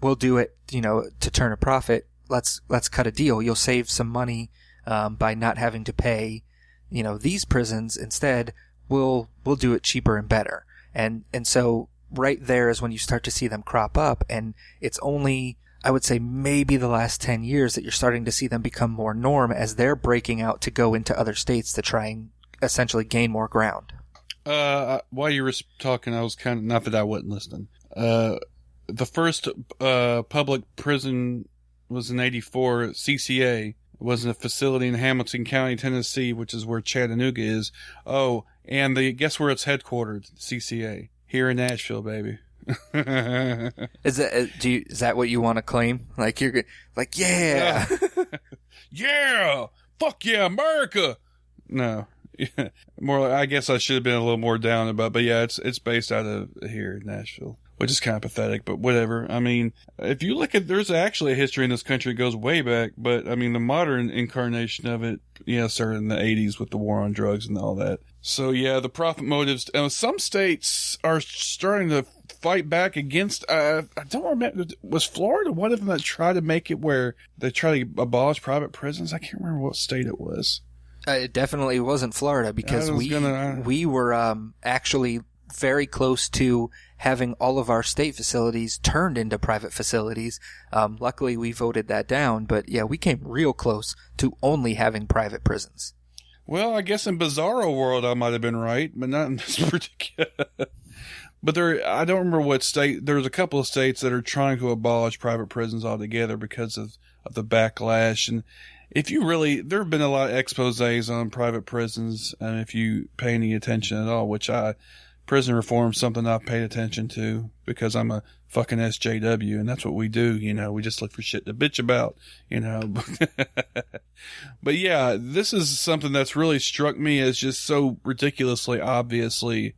we'll do it, to turn a profit. Let's cut a deal. You'll save some money by not having to pay, these prisons. Instead, we'll do it cheaper and better. And so right there is when you start to see them crop up, and it's only, I would say, maybe the last 10 years that you're starting to see them become more norm, as they're breaking out to go into other states to try and essentially gain more ground. While you were talking, I was kind of, not that I wasn't listening. The first public prison was in 84, CCA. was a facility in Hamilton County, Tennessee, which is where Chattanooga is. Oh, and guess where it's headquartered? CCA. Here in Nashville, baby. Is that what you want to claim? Like you're like, yeah. Yeah. Fuck yeah, America. No. More, I guess I should have been a little more down about, but yeah, it's based out of here in Nashville, which is kind of pathetic, but whatever. I mean, if you look at, there's actually a history in this country that goes way back, but I mean, the modern incarnation of it, started in the 80s with the war on drugs and all that. So yeah, the profit motives, some states are starting to fight back against, I don't remember, was Florida one of them that tried to make it where they try to abolish private prisons? I can't remember what state it was. It definitely wasn't Florida, because we were actually very close to having all of our state facilities turned into private facilities. Luckily, we voted that down, but yeah, we came real close to only having private prisons. Well, I guess in Bizarro World I might have been right, but not in this particular. But I don't remember what state. There's a couple of states that are trying to abolish private prisons altogether because of the backlash. And if you really, there have been a lot of exposés on private prisons, and if you pay any attention at all, which prison reform is something I've paid attention to because I'm a fucking SJW, and that's what we do, we just look for shit to bitch about, But yeah, this is something that's really struck me as just so ridiculously, obviously,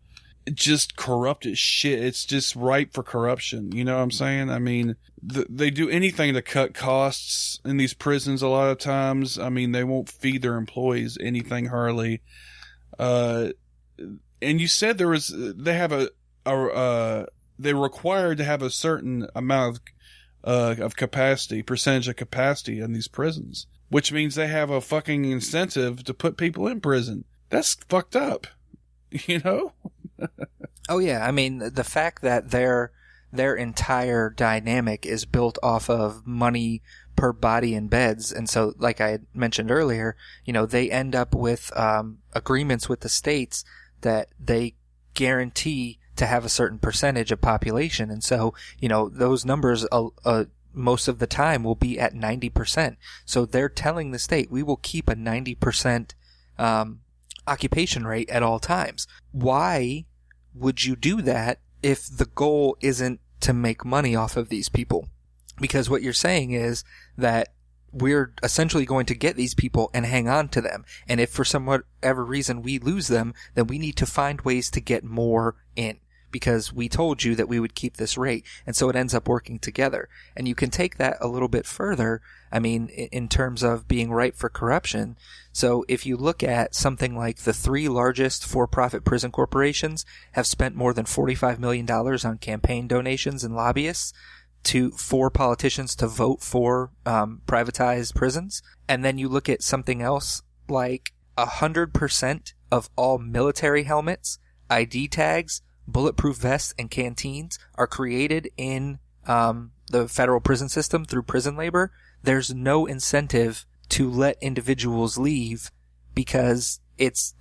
just corrupt as shit. It's just ripe for corruption. You know what I'm saying? I mean, they do anything to cut costs in these prisons a lot of times. I mean, they won't feed their employees anything hardly. And you said they're required to have a certain amount of capacity, percentage of capacity in these prisons, which means they have a fucking incentive to put people in prison. That's fucked up, Oh yeah, I mean, the fact that their entire dynamic is built off of money per body in beds, and so, like I had mentioned earlier, they end up with agreements with the states that they guarantee to have a certain percentage of population, and so, those numbers most of the time will be at 90%. So they're telling the state, we will keep a 90% occupation rate at all times. Why would you do that if the goal isn't to make money off of these people? Because what you're saying is that we're essentially going to get these people and hang on to them. And if for some whatever reason we lose them, then we need to find ways to get more in, because we told you that we would keep this rate. And so it ends up working together. And you can take that a little bit further, I mean, in terms of being ripe for corruption. So if you look at something like the 3 largest for-profit prison corporations have spent more than $45 million on campaign donations and lobbyists for politicians to vote for privatized prisons. And then you look at something else like 100% of all military helmets, ID tags, bulletproof vests, and canteens are created in the federal prison system through prison labor. There's no incentive to let individuals leave because it's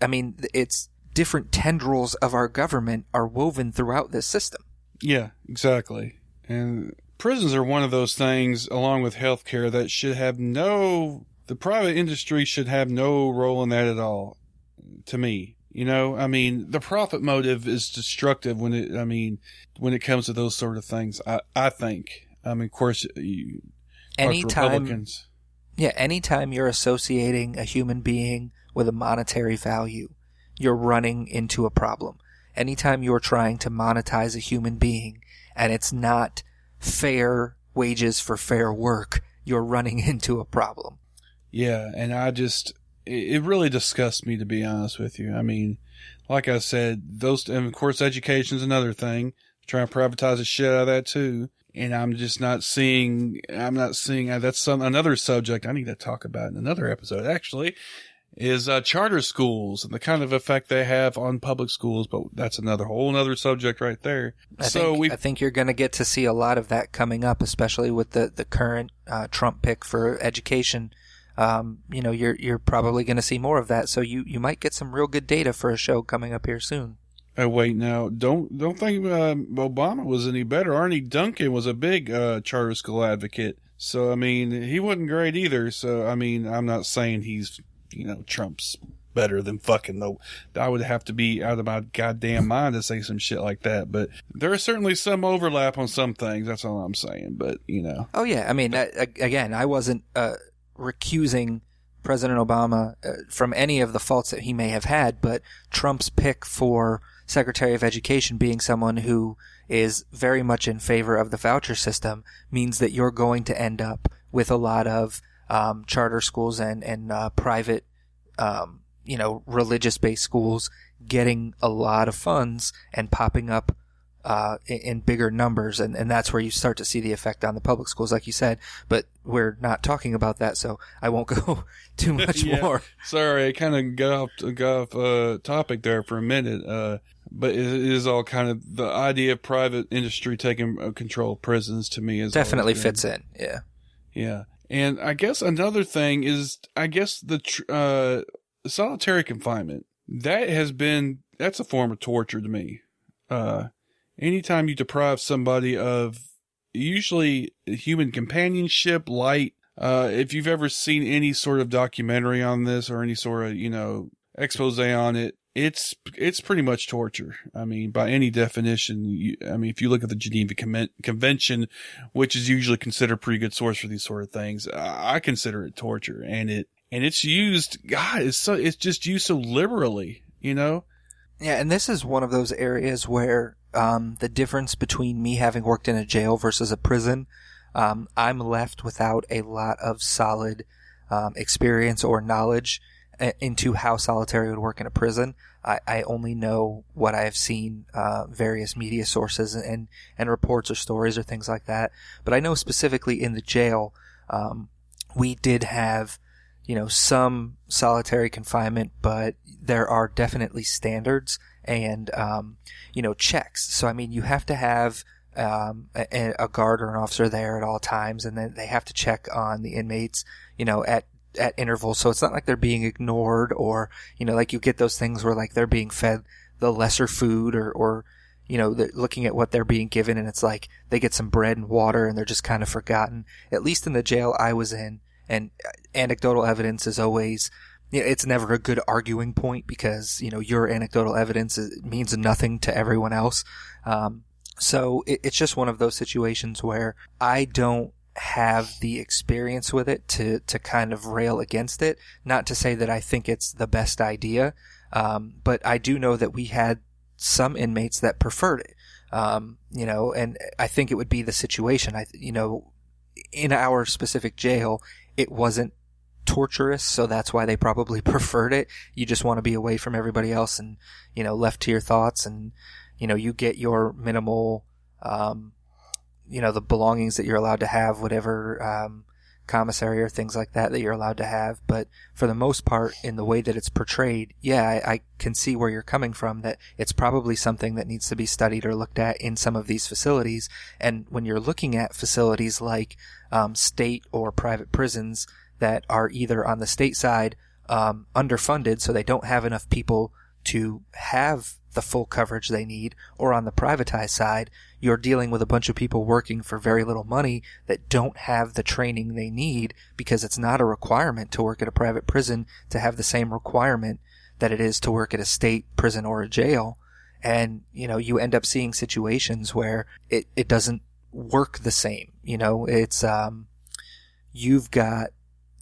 different tendrils of our government are woven throughout this system. Yeah, exactly. And prisons are one of those things, along with healthcare, that should have the private industry should have no role in that at all, to me. The profit motive is destructive when it comes to those sort of things, I think. Of course, Republicans. Yeah, anytime you're associating a human being with a monetary value, you're running into a problem. Anytime you're trying to monetize a human being and it's not fair wages for fair work, you're running into a problem. Yeah, and it really disgusts me, to be honest with you. I mean, like I said, and of course, education's another thing. Trying to privatize the shit out of that too. And I'm not seeing, that's another subject I need to talk about in another episode, actually, is charter schools and the kind of effect they have on public schools. But that's whole other subject right there. I think you're going to get to see a lot of that coming up, especially with the current Trump pick for education. You're probably going to see more of that. So you might get some real good data for a show coming up here soon. Oh, wait, now, don't think Obama was any better. Arnie Duncan was a big charter school advocate. So, I mean, he wasn't great either. So, I mean, I'm not saying he's, Trump's better than fucking though. I would have to be out of my goddamn mind to say some shit like that. But there is certainly some overlap on some things. That's all I'm saying. But, Oh, yeah. I mean, again, I wasn't recusing President Obama from any of the faults that he may have had, but Trump's pick for Secretary of Education being someone who is very much in favor of the voucher system means that you're going to end up with a lot of charter schools and private, religious-based schools getting a lot of funds and popping up in bigger numbers, and that's where you start to see the effect on the public schools, like you said. But we're not talking about that, so I won't go too much more. Sorry, I kind of got off topic there for a minute. But it is all kind of the idea of private industry taking control of prisons to me is definitely fits in. Yeah. Yeah. And I guess another thing is, the solitary confinement. That's a form of torture to me. Anytime you deprive somebody of usually human companionship, light, if you've ever seen any sort of documentary on this or any sort of, expose on it, it's pretty much torture. I mean, by any definition, if you look at the Geneva Convention, which is usually considered a pretty good source for these sort of things, I consider it torture, and it's used, God, it's just used so liberally, Yeah, and this is one of those areas where the difference between me having worked in a jail versus a prison, I'm left without a lot of solid experience or knowledge into how solitary would work in a prison. I only know what I have seen, various media sources and reports or stories or things like that. But I know specifically in the jail, we did have, some solitary confinement, but there are definitely standards and, checks. So, you have to have a guard or an officer there at all times, and then they have to check on the inmates, at intervals. So it's not like they're being ignored or, like you get those things where like they're being fed the lesser food or they're looking at what they're being given and it's like they get some bread and water and they're just kind of forgotten. At least in the jail I was in, and anecdotal evidence is always, it's never a good arguing point because, your anecdotal evidence means nothing to everyone else. So it's just one of those situations where I don't have the experience with it to kind of rail against it. Not to say that I think it's the best idea, but I do know that we had some inmates that preferred it, and I think it would be the situation. In our specific jail, it wasn't torturous, so that's why they probably preferred it. You just want to be away from everybody else and, left to your thoughts, and, you get your minimal, the belongings that you're allowed to have, whatever commissary or things like that you're allowed to have. But for the most part, in the way that it's portrayed, I can see where you're coming from, that it's probably something that needs to be studied or looked at in some of these facilities. And when you're looking at facilities like state or private prisons that are either on the state side underfunded, so they don't have enough people to have the full coverage they need, or on the privatized side, you're dealing with a bunch of people working for very little money that don't have the training they need, because it's not a requirement to work at a private prison to have the same requirement that it is to work at a state prison or a jail. And, you end up seeing situations where it doesn't work the same. It's, you've got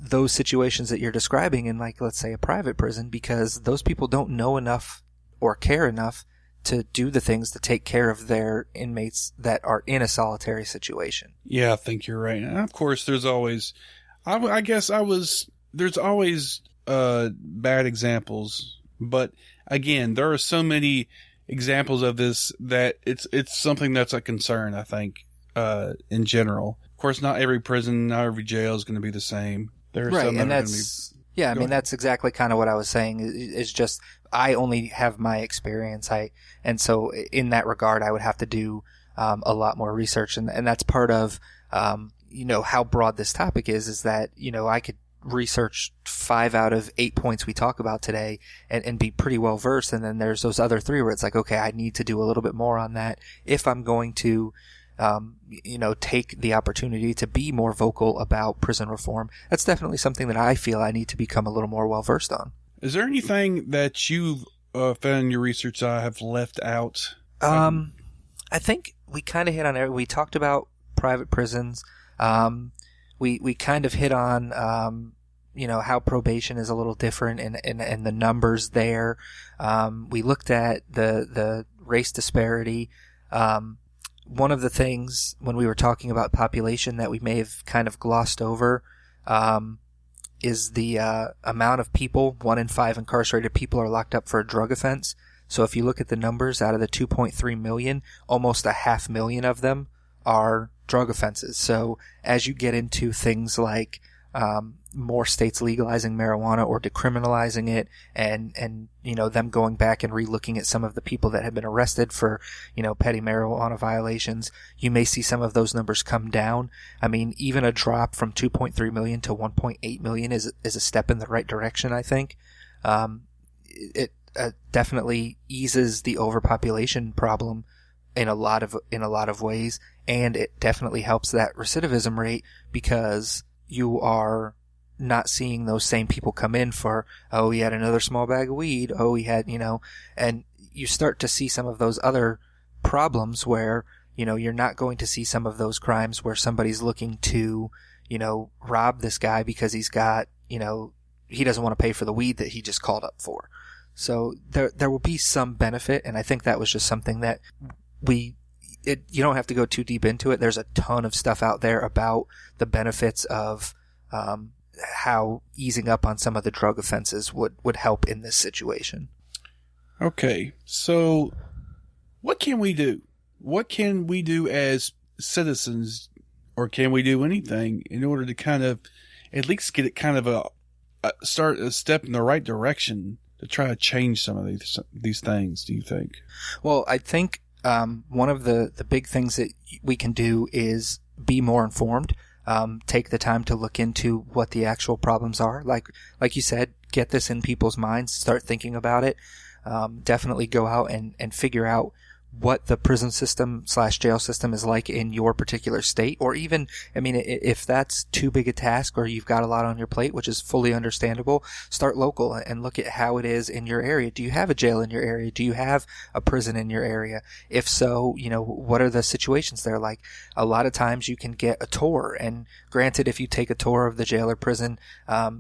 those situations that you're describing in, like, let's say a private prison, because those people don't know enough or care enough to do the things to take care of their inmates that are in a solitary situation. Yeah, I think you're right. And of course, there's always, there's always bad examples. But again, there are so many examples of this that it's something that's a concern, I think, in general. Of course, not every prison, not every jail is going to be the same. There are right, some that and are that's, yeah, I mean, that's exactly kind of what I was saying. Is just, I only have my experience. And so in that regard, I would have to do a lot more research. And that's part of, how broad this topic is that, I could research 5 out of 8 points we talk about today and be pretty well versed. And then there's those other 3 where it's like, okay, I need to do a little bit more on that if I'm going to take the opportunity to be more vocal about prison reform. That's definitely something that I feel I need to become a little more well-versed on. Is there anything that you've found in your research I have left out? I think we kind of hit on it. We talked about private prisons. We kind of hit on, how probation is a little different and the numbers there. We looked at the race disparity. One of the things when we were talking about population that we may have kind of glossed over, is the amount of people. 1 in 5 incarcerated people are locked up for a drug offense. So if you look at the numbers, out of the 2.3 million, almost 500,000 of them are drug offenses. So as you get into things like more states legalizing marijuana or decriminalizing it, and them going back and relooking at some of the people that have been arrested for petty marijuana violations, you may see some of those numbers come down. I mean, even a drop from 2.3 million to 1.8 million is a step in the right direction, I think. It definitely eases the overpopulation problem in a lot of ways, and it definitely helps that recidivism rate, because you are not seeing those same people come in for, oh, he had another small bag of weed, oh, he had, and you start to see some of those other problems where, you're not going to see some of those crimes where somebody's looking to, rob this guy because he's got, he doesn't want to pay for the weed that he just called up for. So there will be some benefit, and I think that was just something that you don't have to go too deep into it. There's a ton of stuff out there about the benefits of how easing up on some of the drug offenses would help in this situation. Okay, so what can we do? What can we do as citizens, or can we do anything in order to kind of at least get it kind of start a step in the right direction to try to change some of these things, do you think? Well, I think one of the big things that we can do is be more informed. Take the time to look into what the actual problems are. Like you said, get this in people's minds, start thinking about it. Definitely go out and figure out what the prison system / jail system is like in your particular state, or even, if that's too big a task or you've got a lot on your plate, which is fully understandable, start local and look at how it is in your area. Do you have a jail in your area? Do you have a prison in your area? If so, what are the situations there like? A lot of times you can get a tour, and granted, if you take a tour of the jail or prison,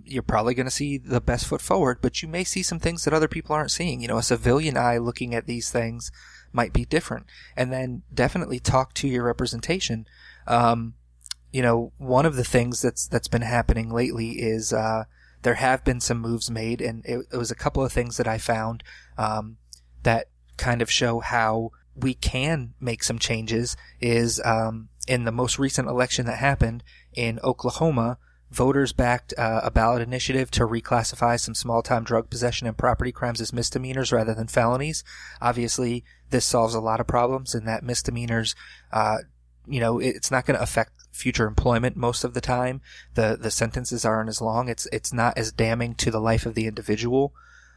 you're probably going to see the best foot forward, but you may see some things that other people aren't seeing. A civilian eye looking at these things might be different. And then definitely talk to your representation. One of the things that's been happening lately is there have been some moves made, and it was a couple of things that I found that kind of show how we can make some changes. Is in the most recent election that happened in Oklahoma, voters backed a ballot initiative to reclassify some small-time drug possession and property crimes as misdemeanors rather than felonies. Obviously, this solves a lot of problems in that misdemeanors, it's not going to affect future employment most of the time. The sentences aren't as long. It's not as damning to the life of the individual.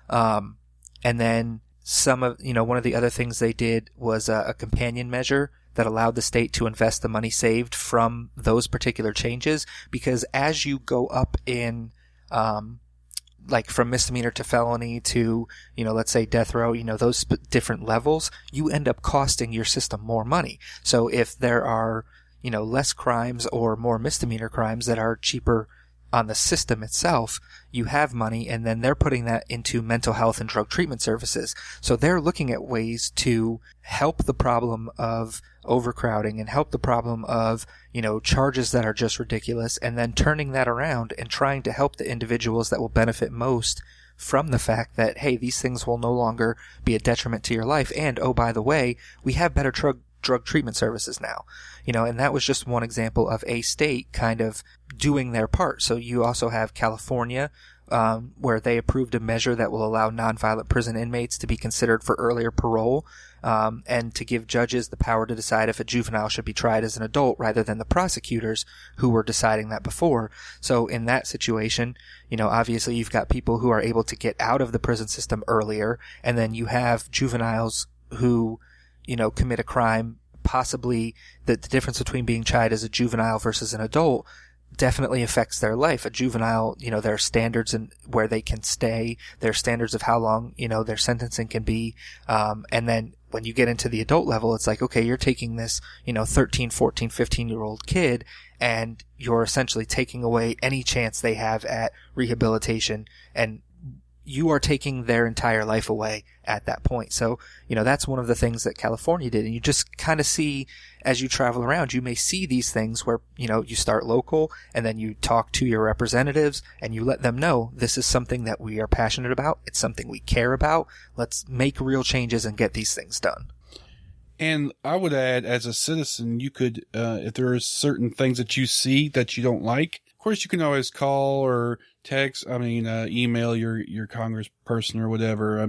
And then one of the other things they did was a companion measure that allowed the state to invest the money saved from those particular changes, because as you go up in, from misdemeanor to felony to, let's say death row, those different levels, you end up costing your system more money. So if there are, less crimes or more misdemeanor crimes that are cheaper on the system itself, you have money, and then they're putting that into mental health and drug treatment services. So they're looking at ways to help the problem of overcrowding and help the problem of, charges that are just ridiculous, and then turning that around and trying to help the individuals that will benefit most from the fact that, hey, these things will no longer be a detriment to your life. And, oh, by the way, we have better drug treatment services now. And that was just one example of a state kind of doing their part. So you also have California, where they approved a measure that will allow nonviolent prison inmates to be considered for earlier parole, and to give judges the power to decide if a juvenile should be tried as an adult rather than the prosecutors who were deciding that before. So in that situation, obviously you've got people who are able to get out of the prison system earlier, and then you have juveniles who, commit a crime possibly the difference between being tried as a juvenile versus an adult definitely affects their life. A juvenile, there are standards in where they can stay. There are standards of how long, their sentencing can be. And then when you get into the adult level, it's like, okay, you're taking this, 13, 14, 15-year-old kid, and you're essentially taking away any chance they have at rehabilitation, and you are taking their entire life away at that point. So, that's one of the things that California did. And you just kind of see, as you travel around, you may see these things where, you start local and then you talk to your representatives and you let them know this is something that we are passionate about. It's something we care about. Let's make real changes and get these things done. And I would add, as a citizen, you could, if there are certain things that you see that you don't like, of course, you can always call or text, email your congressperson or whatever.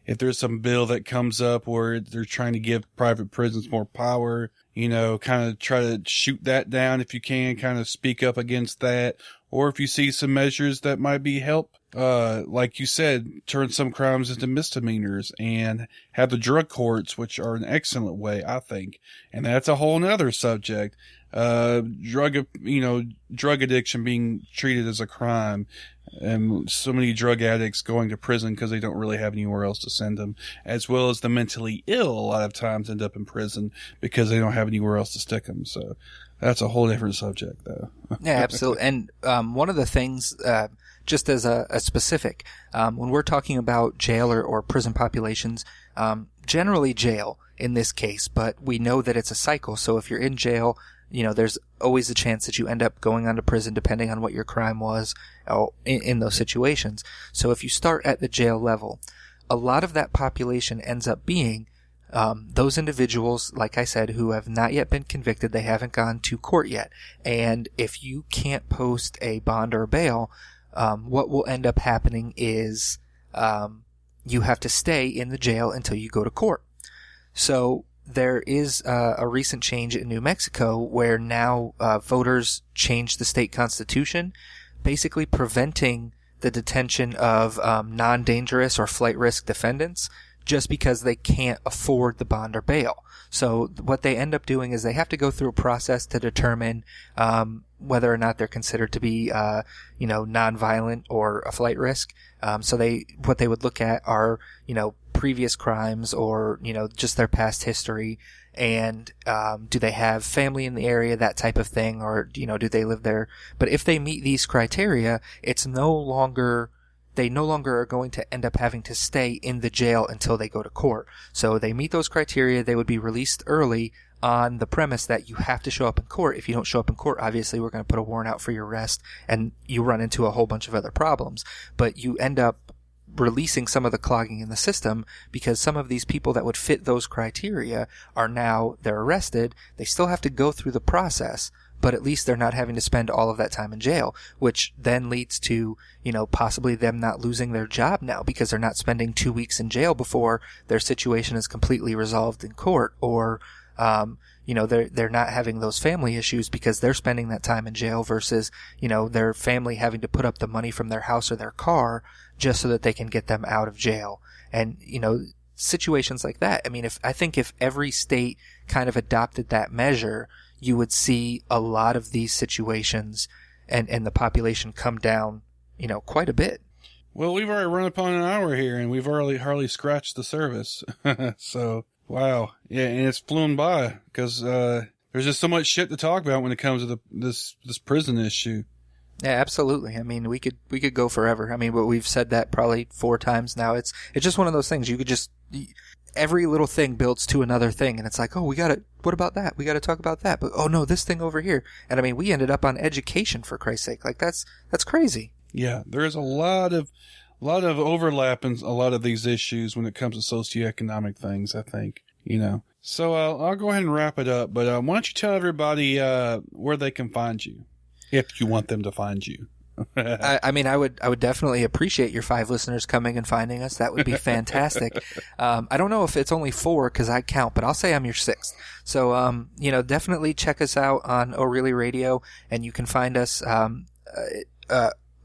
If there's some bill that comes up where they're trying to give private prisons more power, kind of try to shoot that down if you can, kind of speak up against that. Or if you see some measures that might be help, like you said, turn some crimes into misdemeanors and have the drug courts, which are an excellent way, I think. And that's a whole nother subject. Drug addiction being treated as a crime, and so many drug addicts going to prison because they don't really have anywhere else to send them, as well as the mentally ill a lot of times end up in prison because they don't have anywhere else to stick them. So that's a whole different subject, though. Yeah, absolutely. And one of the things, just as a specific, when we're talking about jail or prison populations, generally jail in this case, but we know that it's a cycle. So if you're in jail, there's always a chance that you end up going on to prison depending on what your crime was in those situations. So if you start at the jail level, a lot of that population ends up being those individuals, like I said, who have not yet been convicted. They haven't gone to court yet. And if you can't post a bond or bail, what will end up happening is you have to stay in the jail until you go to court. So there is a recent change in New Mexico where now voters changed the state constitution, basically preventing the detention of non-dangerous or flight risk defendants just because they can't afford the bond or bail. So what they end up doing is they have to go through a process to determine whether or not they're considered to be non-violent or a flight risk. So what they would look at are previous crimes or just their past history, and do they have family in the area, that type of thing, or do they live there. But if they meet these criteria, they no longer are going to end up having to stay in the jail until they go to court. So they meet those criteria, they would be released early on the premise that you have to show up in court. If you don't show up in court, obviously we're going to put a warrant out for your arrest, and you run into a whole bunch of other problems. But you end up releasing some of the clogging in the system because some of these people that would fit those criteria they're arrested. They still have to go through the process, but at least they're not having to spend all of that time in jail, which then leads to, possibly them not losing their job now because they're not spending 2 weeks in jail before their situation is completely resolved in court, or, they're not having those family issues because they're spending that time in jail versus, their family having to put up the money from their house or their car just so that they can get them out of jail. And, situations like that. I think if every state kind of adopted that measure, you would see a lot of these situations and the population come down, quite a bit. Well, we've already run upon an hour here, and we've hardly scratched the surface. So, wow. Yeah, and it's flown by because there's just so much shit to talk about when it comes to this prison issue. Yeah, absolutely. We could go forever. But we've said that probably 4 times now. It's just one of those things. You could just, every little thing builds to another thing, and it's like, oh, what about that? We got to talk about that. But oh no, this thing over here. And we ended up on education, for Christ's sake. Like that's crazy. Yeah, there's a lot of overlap in a lot of these issues when it comes to socioeconomic things, I think, So I'll go ahead and wrap it up, but why don't you tell everybody where they can find you, if you want them to find you. I would definitely appreciate your 5 listeners coming and finding us. That would be fantastic. I don't know if it's only 4 because I count, but I'll say I'm your 6th. So, definitely check us out on O'Reilly Radio, and you can find us,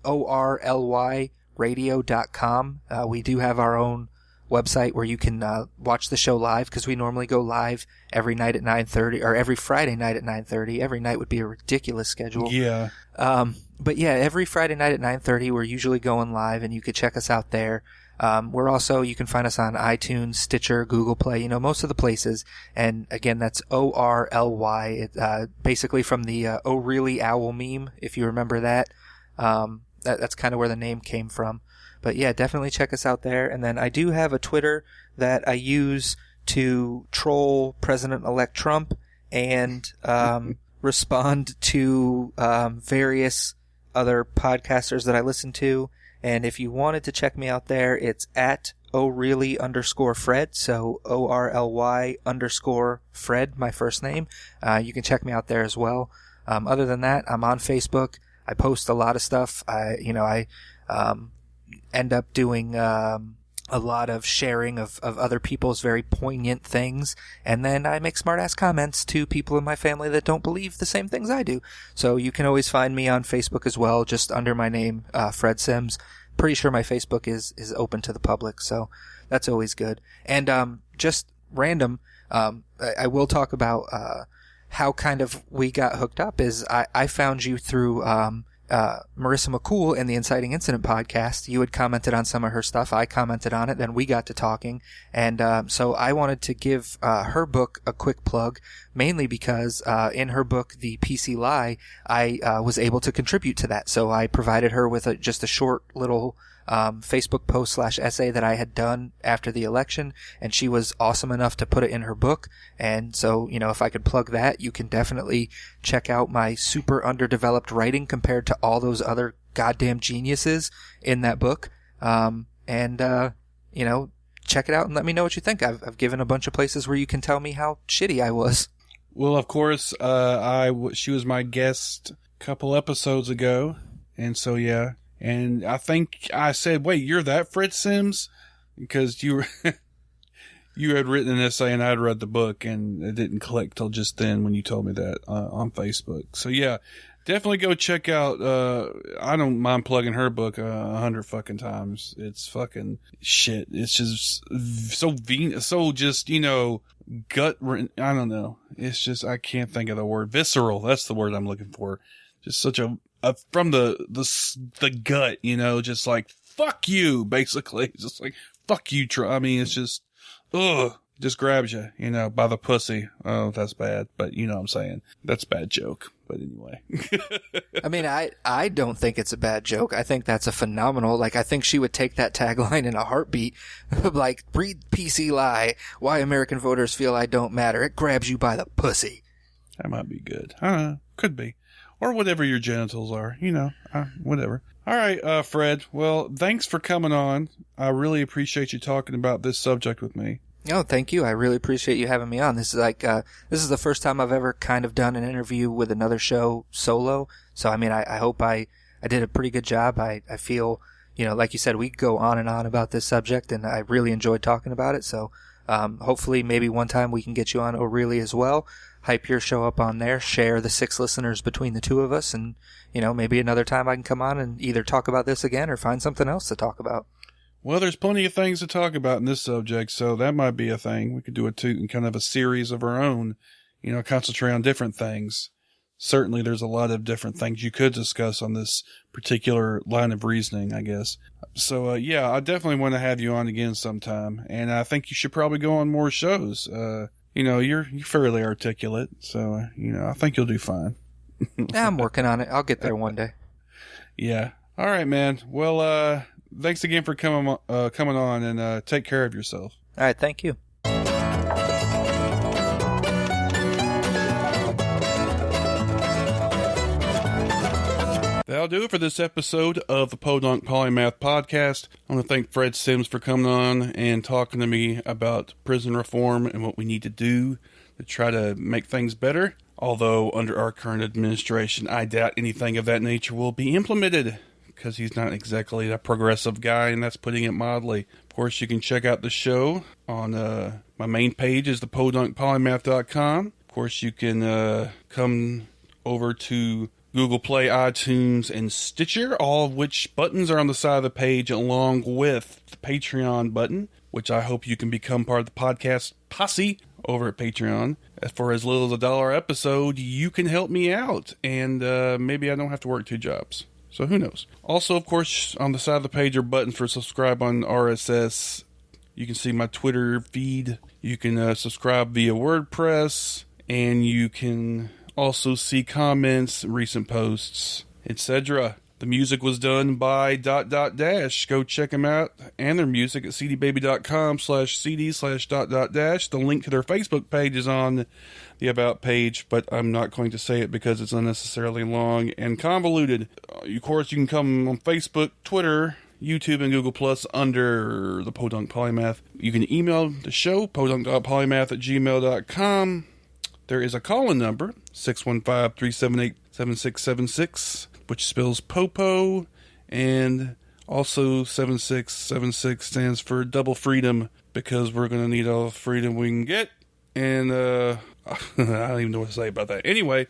ORLYradio.com. We do have our own website where you can watch the show live, because we normally go live every night at 9:30, or every Friday night at 9:30. Every night would be a ridiculous schedule. Yeah. But yeah, every Friday night at 9:30, we're usually going live, and you could check us out there. We're also, you can find us on iTunes, Stitcher, Google Play, most of the places. And again, that's ORLY. Basically from the Oh Really Owl meme, if you remember that. That's kind of where the name came from. But yeah, definitely check us out there. And then I do have a Twitter that I use to troll President-elect Trump and respond to various other podcasters that I listen to. And if you wanted to check me out there, it's at @OReally_Fred. So ORLY_Fred, my first name. You can check me out there as well. Other than that, I'm on Facebook. I post a lot of stuff. I end up doing a lot of sharing of other people's very poignant things, and then I make smart-ass comments to people in my family that don't believe the same things I do. So you can always find me on Facebook as well, just under my name, Fred Sims. Pretty sure my Facebook is open to the public, so that's always good. And just random, I will talk about how kind of we got hooked up. Is I found you through Marissa McCool in the Inciting Incident podcast. You had commented on some of her stuff. I commented on it. Then we got to talking. And so I wanted to give her book a quick plug, mainly because in her book, The PC Lie, I was able to contribute to that. So I provided her with just a short little Facebook post / essay that I had done after the election, and she was awesome enough to put it in her book. And so, if I could plug that, you can definitely check out my super underdeveloped writing compared to all those other goddamn geniuses in that book. Check it out and let me know what you think. I've given a bunch of places where you can tell me how shitty I was. Well, of course, she was my guest a couple episodes ago, and so yeah. And I think I said, wait, you're that Fred Sims? Because you had written an essay and I'd read the book, and it didn't click till just then when you told me that on Facebook. So yeah, definitely go check out, I don't mind plugging her book 100 fucking times. It's fucking shit. It's just so just, gut, I don't know. It's just, I can't think of the word. Visceral. That's the word I'm looking for. Just such from the gut, just like, fuck you, basically. Just like, fuck you, I mean, it's just, just grabs you, by the pussy. Oh, that's bad. But you know what I'm saying. That's a bad joke. But anyway. I mean, I don't think it's a bad joke. I think that's a phenomenal, I think she would take that tagline in a heartbeat. Breed PC Lie, why American voters feel I don't matter. It grabs you by the pussy. That might be good. I don't know. Could be. Or whatever your genitals are, whatever. All right, Fred. Well, thanks for coming on. I really appreciate you talking about this subject with me. Oh, thank you. I really appreciate you having me on. This is this is the first time I've ever kind of done an interview with another show solo. So, I mean, I hope I did a pretty good job. I feel, like you said, we could go on and on about this subject, and I really enjoyed talking about it. So, hopefully maybe one time we can get you on O'Reilly as well. Hype your show up on there, share the 6 listeners between the 2 of us, and, maybe another time I can come on and either talk about this again or find something else to talk about. Well, there's plenty of things to talk about in this subject, so that might be a thing. We could do kind of a series of our own, concentrate on different things. Certainly there's a lot of different things you could discuss on this particular line of reasoning, I guess. So, yeah, I definitely want to have you on again sometime, and I think you should probably go on more shows. You're fairly articulate, so, I think you'll do fine. I'm working on it. I'll get there one day. Yeah. All right, man. Well, thanks again for coming on, and take care of yourself. All right. Thank you. That'll do it for this episode of the Podunk Polymath Podcast. I want to thank Fred Sims for coming on and talking to me about prison reform and what we need to do to try to make things better. Although, under our current administration, I doubt anything of that nature will be implemented, because he's not exactly a progressive guy, and that's putting it mildly. Of course, you can check out the show on my main page is thepodunkpolymath.com. Of course, you can come over to Google Play, iTunes, and Stitcher, all of which buttons are on the side of the page along with the Patreon button, which I hope you can become part of the podcast posse over at Patreon. For as little as $1 episode, you can help me out, and maybe I don't have to work 2 jobs. So who knows? Also, of course, on the side of the page are buttons for subscribe on RSS. You can see my Twitter feed. You can subscribe via WordPress, and you can also see comments, recent posts, etc. The music was done by ... Go check them out and their music at cdbaby.com/cd/... The link to their Facebook page is on the About page, but I'm not going to say it because it's unnecessarily long and convoluted. Of course, you can come on Facebook, Twitter, YouTube, and Google Plus under the Podunk Polymath. You can email the show, podunk.polymath@gmail.com. There is a call-in number, 615-378-7676, which spells Popo, and also 7676 stands for Double Freedom, because we're going to need all the freedom we can get, and I don't even know what to say about that. Anyway,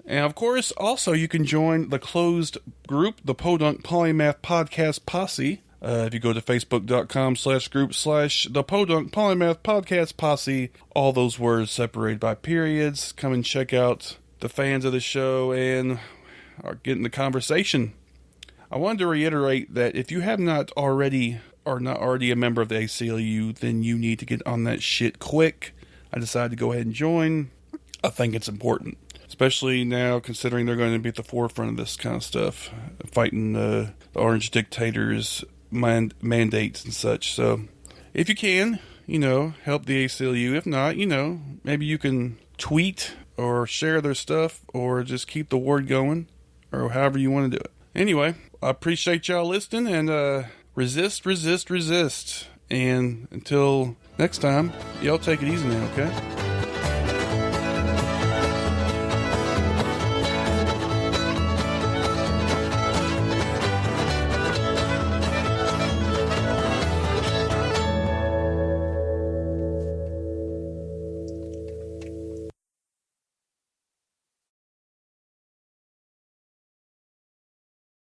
and of course, also you can join the closed group, the Podunk Polymath Podcast Posse. If you go to facebook.com/group/the Podunk Polymath Podcast Posse, all those words separated by periods. Come and check out the fans of the show and get in the conversation. I wanted to reiterate that if you have not already a member of the ACLU, then you need to get on that shit quick. I decided to go ahead and join. I think it's important, especially now considering they're going to be at the forefront of this kind of stuff, fighting the orange dictators' mandates and such. So if you can, help the ACLU. If not, maybe you can tweet or share their stuff or just keep the word going, or however you want to do it. Anyway, I appreciate y'all listening, and resist. And until next time, y'all take it easy now, okay?